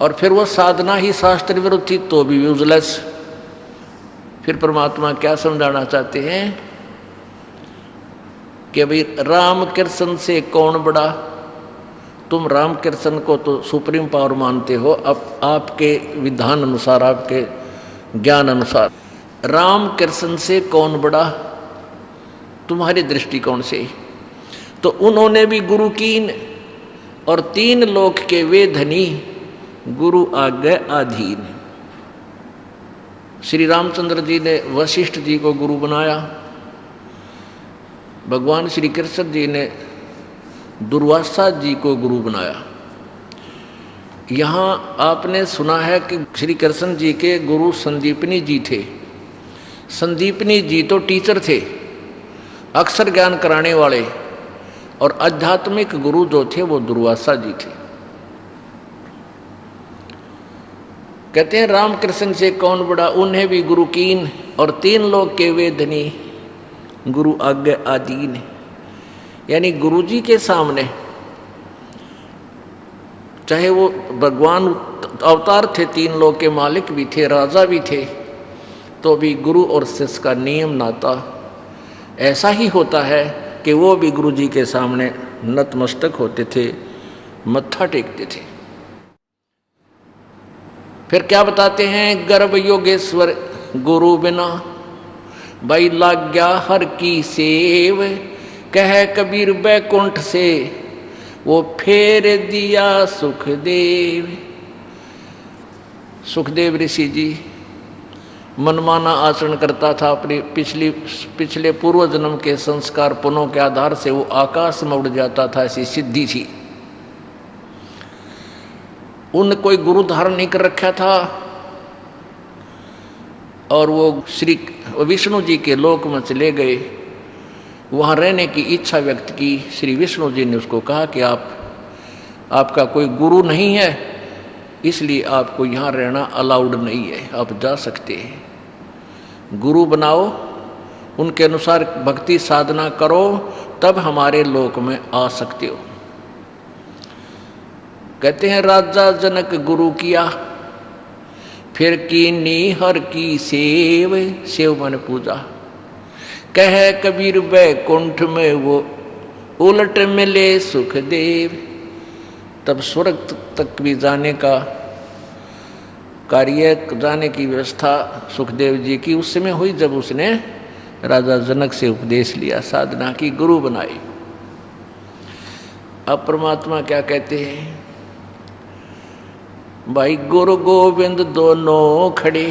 और फिर वो साधना ही शास्त्र विरुद्ध थी तो भी यूजलेस। फिर परमात्मा क्या समझाना चाहते हैं कि भाई राम कृष्ण से कौन बड़ा। तुम राम कृष्ण को तो सुप्रीम पावर मानते हो, अब आपके विधान अनुसार, आपके ज्ञान अनुसार राम कृष्ण से कौन बड़ा तुम्हारे दृष्टिकोण से। तो उन्होंने भी गुरु कीन, और 3 लोक के वे धनी, गुरु आज्ञा अधीन। श्री रामचंद्र जी ने वशिष्ठ जी को गुरु बनाया, भगवान श्री कृष्ण जी ने दुर्वासा जी को गुरु बनाया। यहाँ आपने सुना है कि श्री कृष्ण जी के गुरु संदीपनी जी थे। संदीपनी जी तो टीचर थे, अक्षर ज्ञान कराने वाले, और आध्यात्मिक गुरु जो थे वो दुर्वासा जी थे। कहते हैं राम कृष्ण से कौन बड़ा, उन्हें भी गुरु कीन, और 3 लोग के वे धनी, गुरु आज्ञा अधीन। यानी गुरु जी के सामने चाहे वो भगवान अवतार थे, 3 लोग के मालिक भी थे, राजा भी थे, तो भी गुरु और शिष्य का नियम नाता ऐसा ही होता है कि वो भी गुरु जी के सामने नतमस्तक होते थे, मत्था टेकते थे। फिर क्या बताते हैं, गर्भ योगेश्वर गुरु बिना, भाई लाग्या हर की सेव, कह कबीर बैकुंठ से वो फेर दिया सुखदेव। सुखदेव ऋषि जी मनमाना आचरण करता था, अपनी पिछले पूर्व जन्म के संस्कार पुनों के आधार से वो आकाश में उड़ जाता था, ऐसी सिद्धि थी। उन कोई गुरु धारण नहीं कर रखा था, और वो श्री विष्णु जी के लोक में चले गए। वहाँ रहने की इच्छा व्यक्त की। श्री विष्णु जी ने उसको कहा कि आपका कोई गुरु नहीं है, इसलिए आपको यहाँ रहना अलाउड नहीं है, आप जा सकते हैं। गुरु बनाओ, उनके अनुसार भक्ति साधना करो, तब हमारे लोक में आ सकते हो। कहते हैं राजा जनक गुरु किया, फिर कीनी हर की सेव, सेव माने पूजा। कह कबीर बैकुंठ में वो उलट मिले सुखदेव। तब स्वर्ग तक भी जाने का कार्य, जाने की व्यवस्था सुखदेव जी की उस समय हुई जब उसने राजा जनक से उपदेश लिया, साधना की, गुरु बनाई। अब परमात्मा क्या कहते हैं, भाई गुरु गोविंद दोनों खड़े,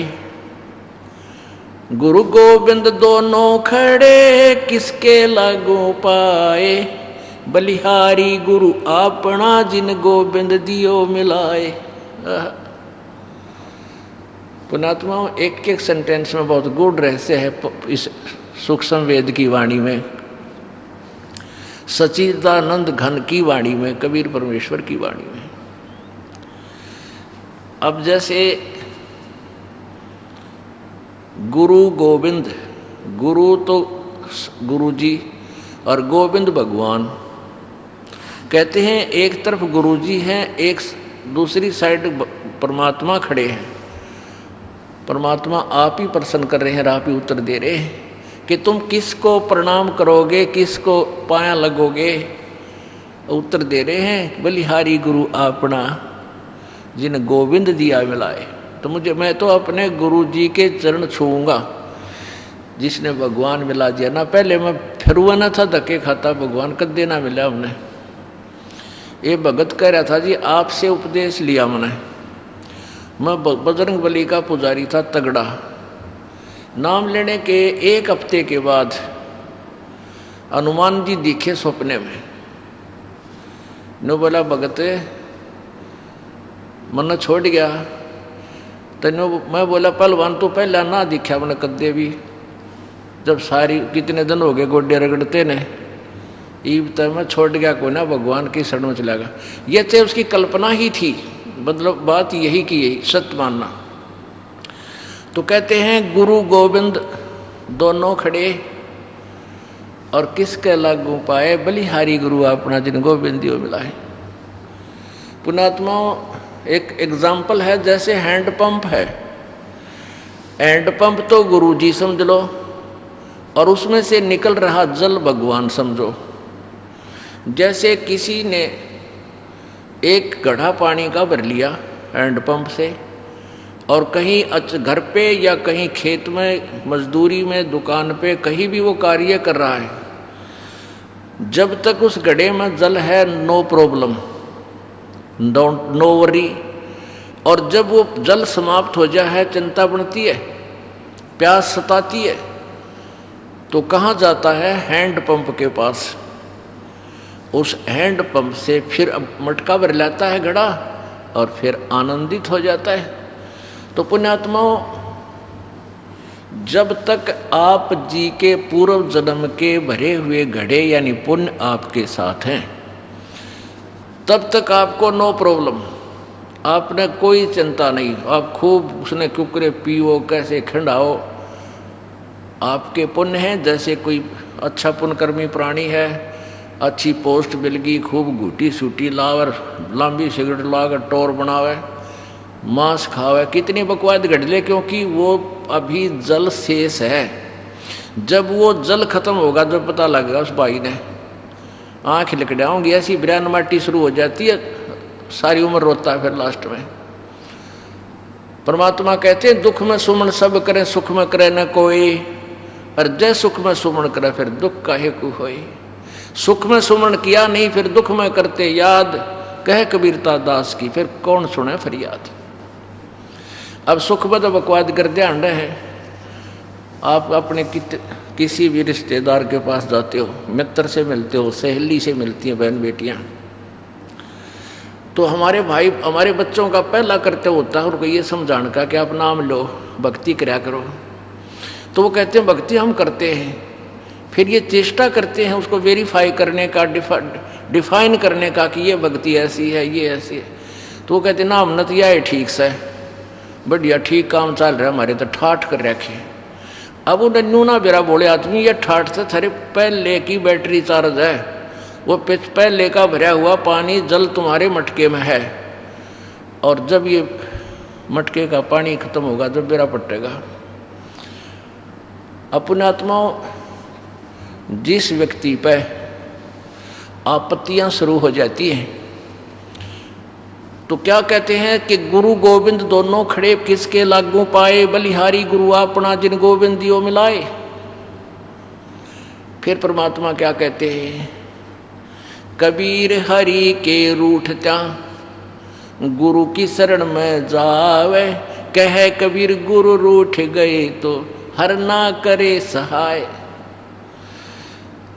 गुरु गोविंद दोनों खड़े, किसके लागू पाए। बलिहारी गुरु अपना, जिन गोविंद दियो मिलाए। पुणात्मा एक एक सेंटेंस में बहुत गूढ़ रहस्य है इस सूक्ष्म वेद की वाणी में, सच्चिदानंद घन की वाणी में, कबीर परमेश्वर की वाणी में। अब जैसे गुरु गोविंद, गुरु तो गुरु जी और गोविंद भगवान। कहते हैं एक तरफ गुरु जी हैं, एक दूसरी साइड परमात्मा खड़े हैं। परमात्मा आप ही प्रसन्न कर रहे हैं, आप ही उत्तर दे रहे हैं कि तुम किसको प्रणाम करोगे, किसको पाया लगोगे। उत्तर दे रहे हैं, बलिहारी गुरु अपना, जिन गोविंद दिया मिलाए। तो मैं तो अपने गुरु जी के चरण छूऊंगा जिसने भगवान मिला दिया ना। पहले मैं फिरुआ ना था, धक्के खाता, भगवान कदे ना मिला हमने। ये भगत कह रहा था जी आपसे उपदेश लिया मैंने। मैं बजरंग बली का पुजारी था तगड़ा। नाम लेने के 1 हफ्ते के बाद हनुमान जी दिखे सपने में। नो बोला भगत मन छोड़ गया तेनो। मैं बोला पहलवान तो पहला ना दिखा मैंने कदे भी, जब सारी कितने दिन हो गए गोडे रगड़ते ने, ईब तक मैं छोड़ गया कोई ना, भगवान की शरण में चला गया। ये तो उसकी कल्पना ही थी, मतलब बात यही की यही सत्य मानना। तो कहते हैं गुरु गोविंद दोनों खड़े और किसके लागू पाए, बलिहारी गुरु अपना जिन गोविंदियों मिलाए। पुणात्मा एक एग्जाम्पल है, जैसे हैंडपंप है। हैंडपंप तो गुरु जी समझ लो और उसमें से निकल रहा जल भगवान समझो। जैसे किसी ने एक घड़ा पानी का भर लिया हैंडपंप से और कहीं घर पे या कहीं खेत में, मजदूरी में, दुकान पे, कहीं भी वो कार्य कर रहा है, जब तक उस घड़े में जल है नो प्रॉब्लम, नो वरी। और जब वो जल समाप्त हो जाए चिंता बनती है, प्यास सताती है, तो कहाँ जाता है, हैंडपंप के पास। उस हैंडपंप से फिर अब मटका भर लाता है घड़ा और फिर आनंदित हो जाता है। तो पुण्यात्माओं, जब तक आप जी के पूर्व जन्म के भरे हुए घड़े यानी पुण्य आपके साथ हैं, तब तक आपको नो प्रॉब्लम, आपने कोई चिंता नहीं। आप खूब उसने कुकरे पियो, कैसे खंडाओ, आपके पुण्य हैं। जैसे कोई अच्छा पुण्यकर्मी प्राणी है, अच्छी पोस्ट मिल गई, खूब घूटी सूटी लावर, लंबी सिगरेट लाकर टोर बनावे, मांस खावे, कितनी बकवाद घट ले, क्योंकि वो अभी जल शेष है। जब वो जल खत्म होगा जब पता लगेगा उस भाई ने, आँख लिकड़ाऊंगी ऐसी बिरान माटी शुरू हो जाती है, सारी उम्र रोता है फिर लास्ट में। परमात्मा कहते हैं दुख में सुमन सब करें, सुख में करे न कोई, और जय सुख में सुमन करे फिर दुख काहे को होई। सुख में सुमन किया नहीं फिर दुख में करते याद, कह कबीरता दास की फिर कौन सुने फरियाद। अब सुख में तो बकवाद कर ध्यान रहे। आप अपने किसी भी रिश्तेदार के पास जाते हो, मित्र से मिलते हो, सहेली से मिलती हैं बहन बेटियां, तो हमारे भाई हमारे बच्चों का पहला कर्तव्य होता है उनको ये समझाने का कि आप नाम लो, भक्ति कराया करो। तो वो कहते हैं भक्ति हम करते हैं, फिर ये चेष्टा करते हैं उसको वेरीफाई करने का, डिफाइन करने का कि ये भक्ति ऐसी है, ये ऐसी है। तो वो कहते हैं नाम नतिया है ठीक से, बढ़िया ठीक काम चल रहा है हमारे, तो ठाठ कर रखे। अब वो नन्नू ना बेरा बोले आदमी, ये ठाठ से थारे पहले की बैटरी चार्ज है, वो पहले का भरा हुआ पानी जल तुम्हारे मटके में है, और जब ये मटके का पानी खत्म होगा जब बेरा पटेगा। अपने आत्माओं, जिस व्यक्ति पे आपत्तियां शुरू हो जाती हैं तो क्या कहते हैं कि गुरु गोविंद दोनों खड़े किसके लागू पाए, बलिहारी गुरु अपना जिन गोविंदियों मिलाए। फिर परमात्मा क्या कहते हैं, कबीर हरि के रूठत्या गुरु की शरण में जावे, कहे कबीर गुरु रूठ गए तो हर ना करे सहाय।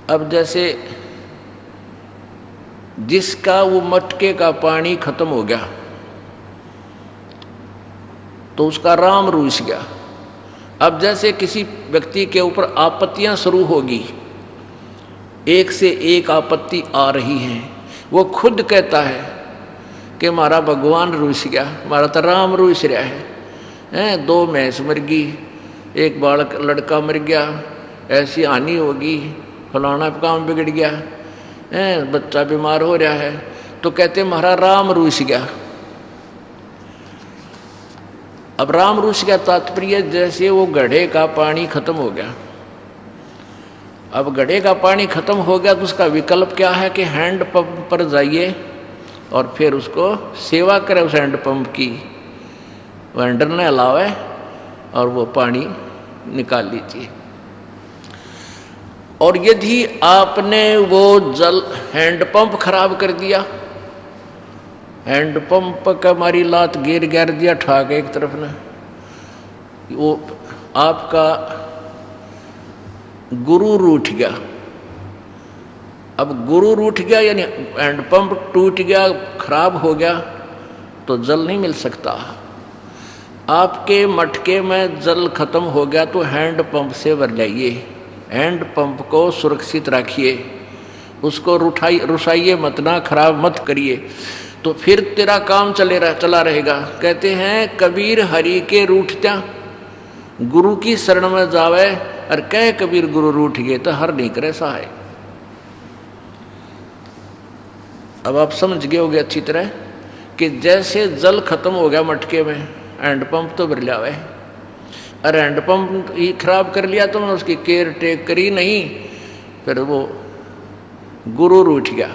अब जैसे जिसका वो मटके का पानी खत्म हो गया तो उसका राम रूस गया। अब जैसे किसी व्यक्ति के ऊपर आपत्तियां शुरू होगी, एक से एक आपत्ति आ रही है, वो खुद कहता है कि हमारा भगवान रूस गया, हमारा तो राम रूस रहा है। 2 भैंस मर गई, एक बालक लड़का मर गया, ऐसी हानि होगी, फलाना काम बिगड़ गया, बच्चा बीमार हो रहा है, तो कहते हमारा राम रूस गया। अब राम रूस गया तात्पर्य जैसे वो घड़े का पानी खत्म हो गया। अब घड़े का पानी खत्म हो गया तो उसका विकल्प क्या है कि हैंड पंप पर जाइए और फिर उसको सेवा करें उस हैंड पंप की, वो हैंडल ने हिलावे और वो पानी निकाल लीजिए। और यदि आपने वो जल हैंडपंप खराब कर दिया, हैंडपंप का हमारी लात गिर दिया ठाक एक तरफ ने, वो आपका गुरु रूठ गया। अब गुरु रूठ गया यानी हैंडपंप टूट गया, खराब हो गया, तो जल नहीं मिल सकता। आपके मटके में जल खत्म हो गया तो हैंडपंप से भर लाइए, हैंडपंप को सुरक्षित रखिए, उसको रुसाइए मत, ना खराब मत करिए, तो फिर तेरा काम चला रहेगा। कहते हैं कबीर हरि के रूठत्या गुरु की शरण में जावे, और कह कबीर गुरु रूठ गए तो हर नहीं करे सहाय। अब आप समझ गए होगे अच्छी तरह कि जैसे जल खत्म हो गया मटके में, हैंडपंप तो भर लिया, और हैंडपंप ही खराब कर लिया तो मैं उसकी केयर टेक करी नहीं, फिर वो गुरु रूठ गया।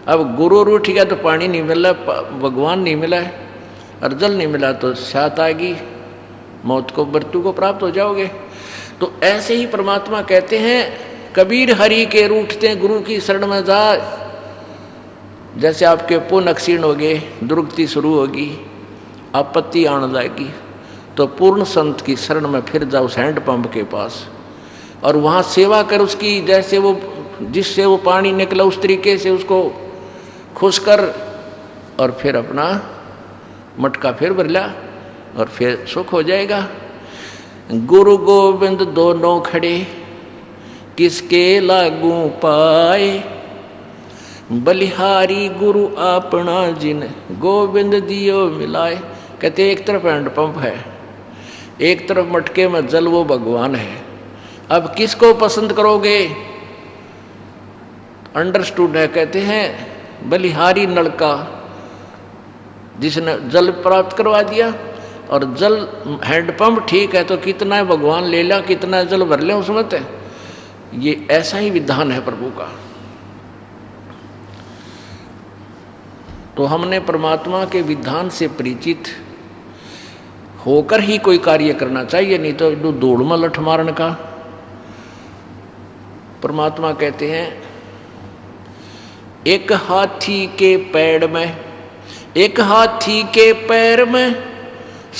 अब गुरु रूठ गया तो पानी नहीं मिला, भगवान नहीं मिला है, और जल नहीं मिला तो साथ आएगी, मौत को मृत्यु को प्राप्त हो जाओगे। तो ऐसे ही परमात्मा कहते हैं कबीर हरि के रूठते गुरु की शरण में जा। जैसे आपके पुण्य क्षीण हो गए, दुर्गति शुरू होगी, आपत्ति आने लगेगी, तो पूर्ण संत की शरण में फिर जाओ उस हैंडपंप के पास, और वहाँ सेवा कर उसकी, जैसे वो जिससे वो पानी निकला उस तरीके से उसको खुश कर, और फिर अपना मटका फिर भर लिया और फिर सुख हो जाएगा। गुरु गोविंद दोनों खड़े किसके लागू पाए, बलिहारी गुरु अपना जिन गोविंद दियो मिलाए। कहते एक तरफ हैंडपंप है, एक तरफ मटके में जल, वो भगवान है। अब किसको पसंद करोगे? अंडरस्टूड है। कहते हैं बलिहारी नलका जिसने जल प्राप्त करवा दिया, और जल हैंडपंप ठीक है तो कितना है भगवान ले ला, कितना जल भर ले उसमें ते। ये ऐसा ही विधान है प्रभु का। तो हमने परमात्मा के विधान से परिचित होकर ही कोई कार्य करना चाहिए, नहीं तो दौड़ में लठ मारने का। परमात्मा कहते हैं एक हाथी के पैर में, एक हाथी के पैर में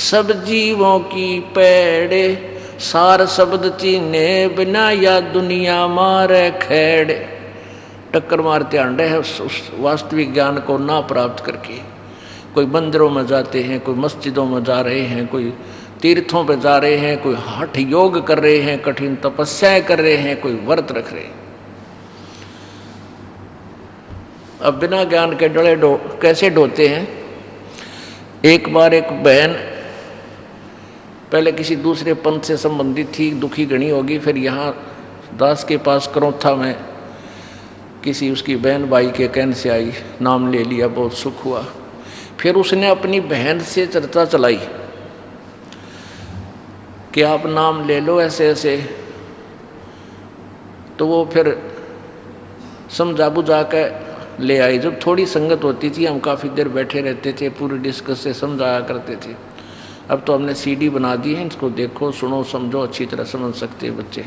सब जीवों की पैड़े, सार शब्द चीने बिना या दुनिया मारे खेड़े। टक्कर मारते आंडे है उस वास्तविक ज्ञान को ना प्राप्त करके। कोई मंदिरों में जाते हैं, कोई मस्जिदों में जा रहे हैं, कोई तीर्थों पे जा रहे हैं, कोई हठ योग कर रहे हैं, कठिन तपस्याएं कर रहे हैं, कोई व्रत रख रहे हैं। अब बिना ज्ञान के डले कैसे ढोते हैं। एक बार एक बहन पहले किसी दूसरे पंथ से संबंधित थी, दुखी गणी होगी, फिर यहाँ दास के पास करौथा में किसी उसकी बहन भाई के कहने से आई, नाम ले लिया, बहुत सुख हुआ। फिर उसने अपनी बहन से चर्चा चलाई कि आप नाम ले लो ऐसे ऐसे। तो वो फिर समझा बुझा के ले आई। जब थोड़ी संगत होती थी हम काफ़ी देर बैठे रहते थे, पूरी डिस्कस से समझाया करते थे। अब तो हमने सीडी बना दी है, इसको देखो सुनो समझो, अच्छी तरह समझ सकते हैं बच्चे।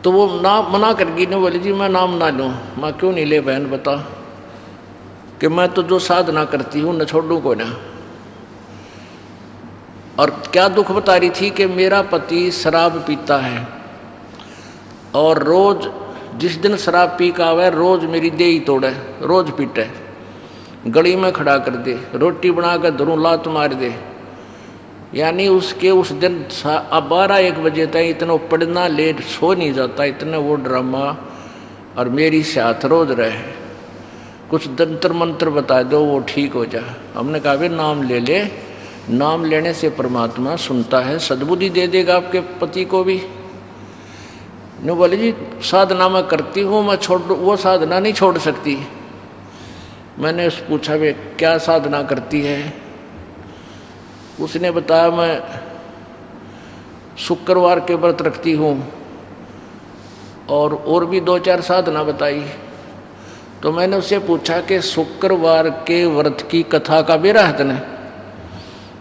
तो वो ना मना कर गई, ने बोली जी मैं नाम ना लूँ। मैं क्यों नहीं ले बहन बता, कि मैं तो जो साधना करती हूँ न छोड़ूँ को ना। और क्या दुख बता रही थी कि मेरा पति शराब पीता है, और रोज जिस दिन शराब पी का आवे रोज मेरी देही तोड़े, रोज पीटे, गली में खड़ा कर दे, रोटी बना कर धरूं लात मार दे। यानी उसके उस दिन 12-1 बजे तक इतना पढ़ना लेट सो नहीं जाता, इतना वो ड्रामा, और मेरी साथ रोज रहे। कुछ तंत्र मंत्र बता दो वो ठीक हो जाए। हमने कहा भी नाम ले ले, नाम लेने से परमात्मा सुनता है, सद्बुद्धि दे देगा आपके पति को भी। ने बोले जी साधना मैं करती हूँ, मैं छोड़ वो साधना नहीं छोड़ सकती। मैंने उस पूछा वे क्या साधना करती है। उसने बताया मैं शुक्रवार के व्रत रखती हूँ, और भी 2-4 साधना बताई। तो मैंने उससे पूछा कि शुक्रवार के व्रत की कथा का बेरा है तने?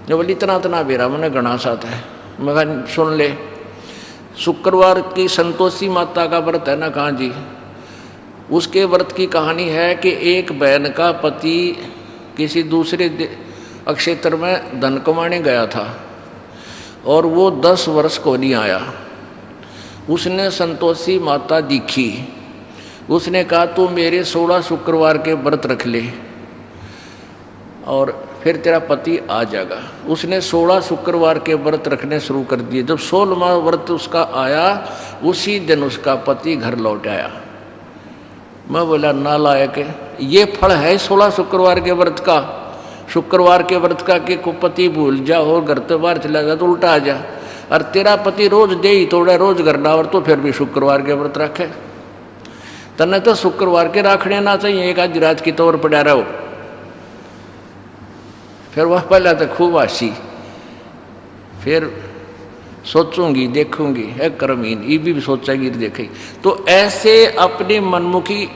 जो बोली इतना इतना बेरा, मैंने गणा साथ है। मैं कहा सुन ले, शुक्रवार की संतोषी माता का व्रत है ना? कहाँ जी? उसके व्रत की कहानी है कि एक बहन का पति किसी दूसरे क्षेत्र में धन कमाने गया था और वो 10 वर्ष को नहीं आया। उसने संतोषी माता दिखी, उसने कहा तू मेरे 16 शुक्रवार के व्रत रख ले और फिर तेरा पति आ जाएगा। उसने 16 शुक्रवार के व्रत रखने शुरू कर दिए। जब 16वां व्रत उसका आया, उसी दिन उसका पति घर लौट आया। मैं बोला नालायक, ये फल है 16 शुक्रवार के व्रत का। शुक्रवार के व्रत का कि को पति भूल जा और घर से बाहर चला जा तो उल्टा आ जा, और तेरा पति रोज दे ही तोड़ा रोज करना और तो फिर भी शुक्रवार के व्रत रखे। तने तो शुक्रवार के रखने ना चाहिए, एक आज रात की तौर पड़ा रहो। फिर वह पहले तो खूब आसी, फिर सोचूंगी देखूंगी है कर्महीन, ये भी सोचेगी देखेगी। तो ऐसे अपनी मनमुखी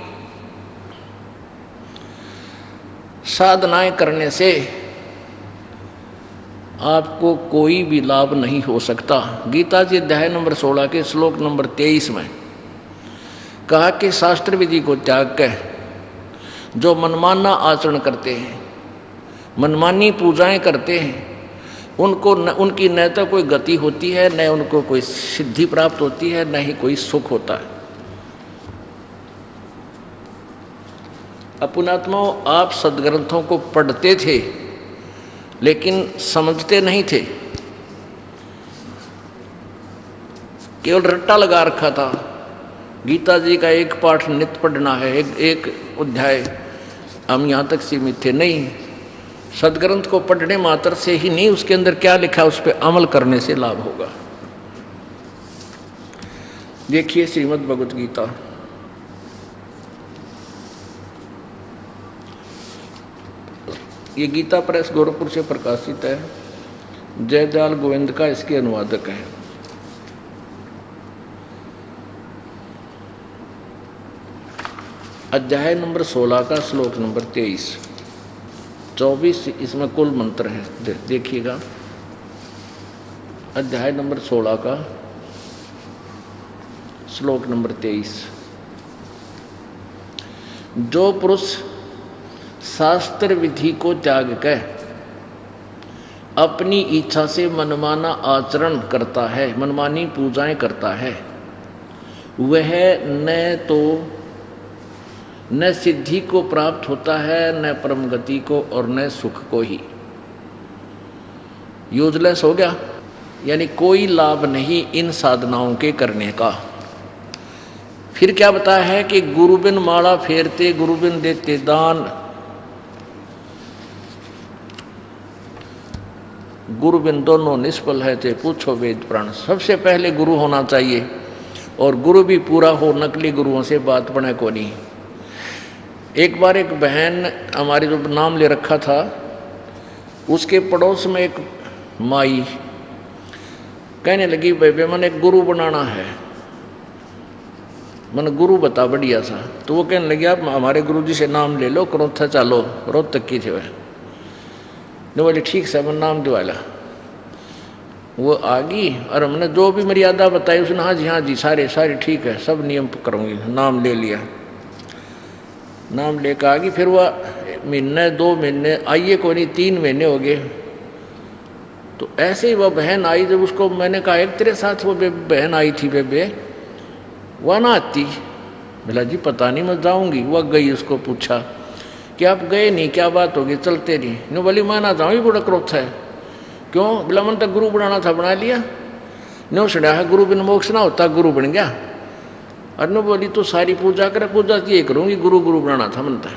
साधनाएं करने से आपको कोई भी लाभ नहीं हो सकता। गीता जी अध्याय नंबर 16 के श्लोक नंबर 23 में कहा कि शास्त्र विधि को त्याग कर जो मनमाना आचरण करते हैं, मनमानी पूजाएं करते हैं, उनको उनकी न तो कोई गति होती है, न उनको कोई सिद्धि प्राप्त होती है, न ही कोई सुख होता है। अपुणात्माओं, आप सदग्रंथों को पढ़ते थे लेकिन समझते नहीं थे, केवल रट्टा लगा रखा था। गीता जी का एक पाठ नित्य पढ़ना है, एक अध्याय, हम यहाँ तक सीमित थे। नहीं, सदग्रंथ को पढ़ने मात्र से ही नहीं, उसके अंदर क्या लिखा उस पर अमल करने से लाभ होगा। देखिए श्रीमद् भगवत गीता, ये गीता प्रेस गोरखपुर से प्रकाशित है, जयदयाल गोविंद का इसके अनुवादक है। अध्याय नंबर 16 का श्लोक नंबर 23, 24 इसमें कुल मंत्र है। देखिएगा, अध्याय नंबर 16 का श्लोक नंबर 23। जो पुरुष शास्त्र विधि को त्याग कर अपनी इच्छा से मनमाना आचरण करता है, मनमानी पूजाएं करता है, वह न सिद्धि को प्राप्त होता है, न परम गति को, और न सुख को ही। यूजलेस हो गया, यानी कोई लाभ नहीं इन साधनाओं के करने का। फिर क्या बताया है कि गुरु बिन माला फेरते, गुरु बिन देते दान, गुरु बिन दोनों निष्फल है थे, पूछो वेद प्राण। सबसे पहले गुरु होना चाहिए, और गुरु भी पूरा हो, नकली गुरुओं से बात बने को नहीं। एक बार एक बहन हमारी जो नाम ले रखा था, उसके पड़ोस में एक माई कहने लगी बेबे मन एक गुरु बनाना है, मन गुरु बता बढ़िया सा। तो वो कहने लगी आप हमारे गुरु जी से नाम ले लो, करोथा चालो, रोज तक की थे वह। ने बोले ठीक से, मैंने नाम दिवाला। वो आ गई और हमने जो भी मर्यादा बताई उसने हाँ जी सारे ठीक है, सब नियम करूँगी। नाम ले लिया, नाम लेकर आ गई। फिर वह महीने 2 महीने आइए को नहीं, 3 महीने हो गए। तो ऐसे ही वह बहन आई, जब उसको मैंने कहा एक तेरे साथ वो बहन आई थी बेबे, वह ना आती। बोला जी पता नहीं, मैं जाऊँगी। वह गई, उसको पूछा कि आप गए नहीं, क्या बात होगी, चलते नहीं। नो बोली मैं ना जाऊँ, ही बड़ा क्रोध है। क्यों? बोला मन तक गुरु बनाना था, बना लिया। नो सुना है गुरु बिन मोक्ष ना होता, गुरु बन गया। और नो बोली तो सारी पूजा करे, पूजा ये करूँगी, गुरु बनाना था मनता है।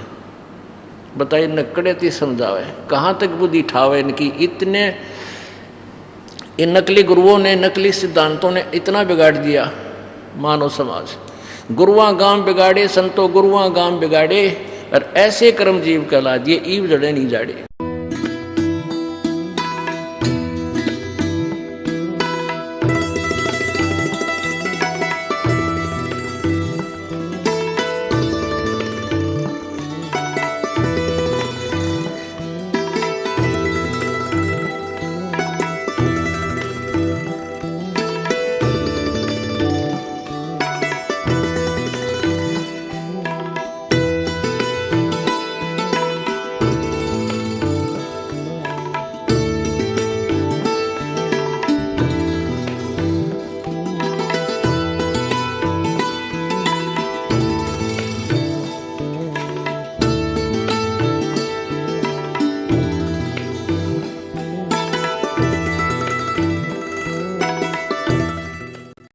बताइए नकड़े ती समझावे, कहाँ तक बुद्धि ठावे इनकी। इतने इन नकली गुरुओं ने, नकली सिद्धांतों ने इतना बिगाड़ दिया मानव समाज। गुरुआ गांव बिगाड़े, संतो गुरुआ गांव बिगाड़े, और ऐसे कर्म जीव कहला दिए, ईव जड़े नहीं जाड़े।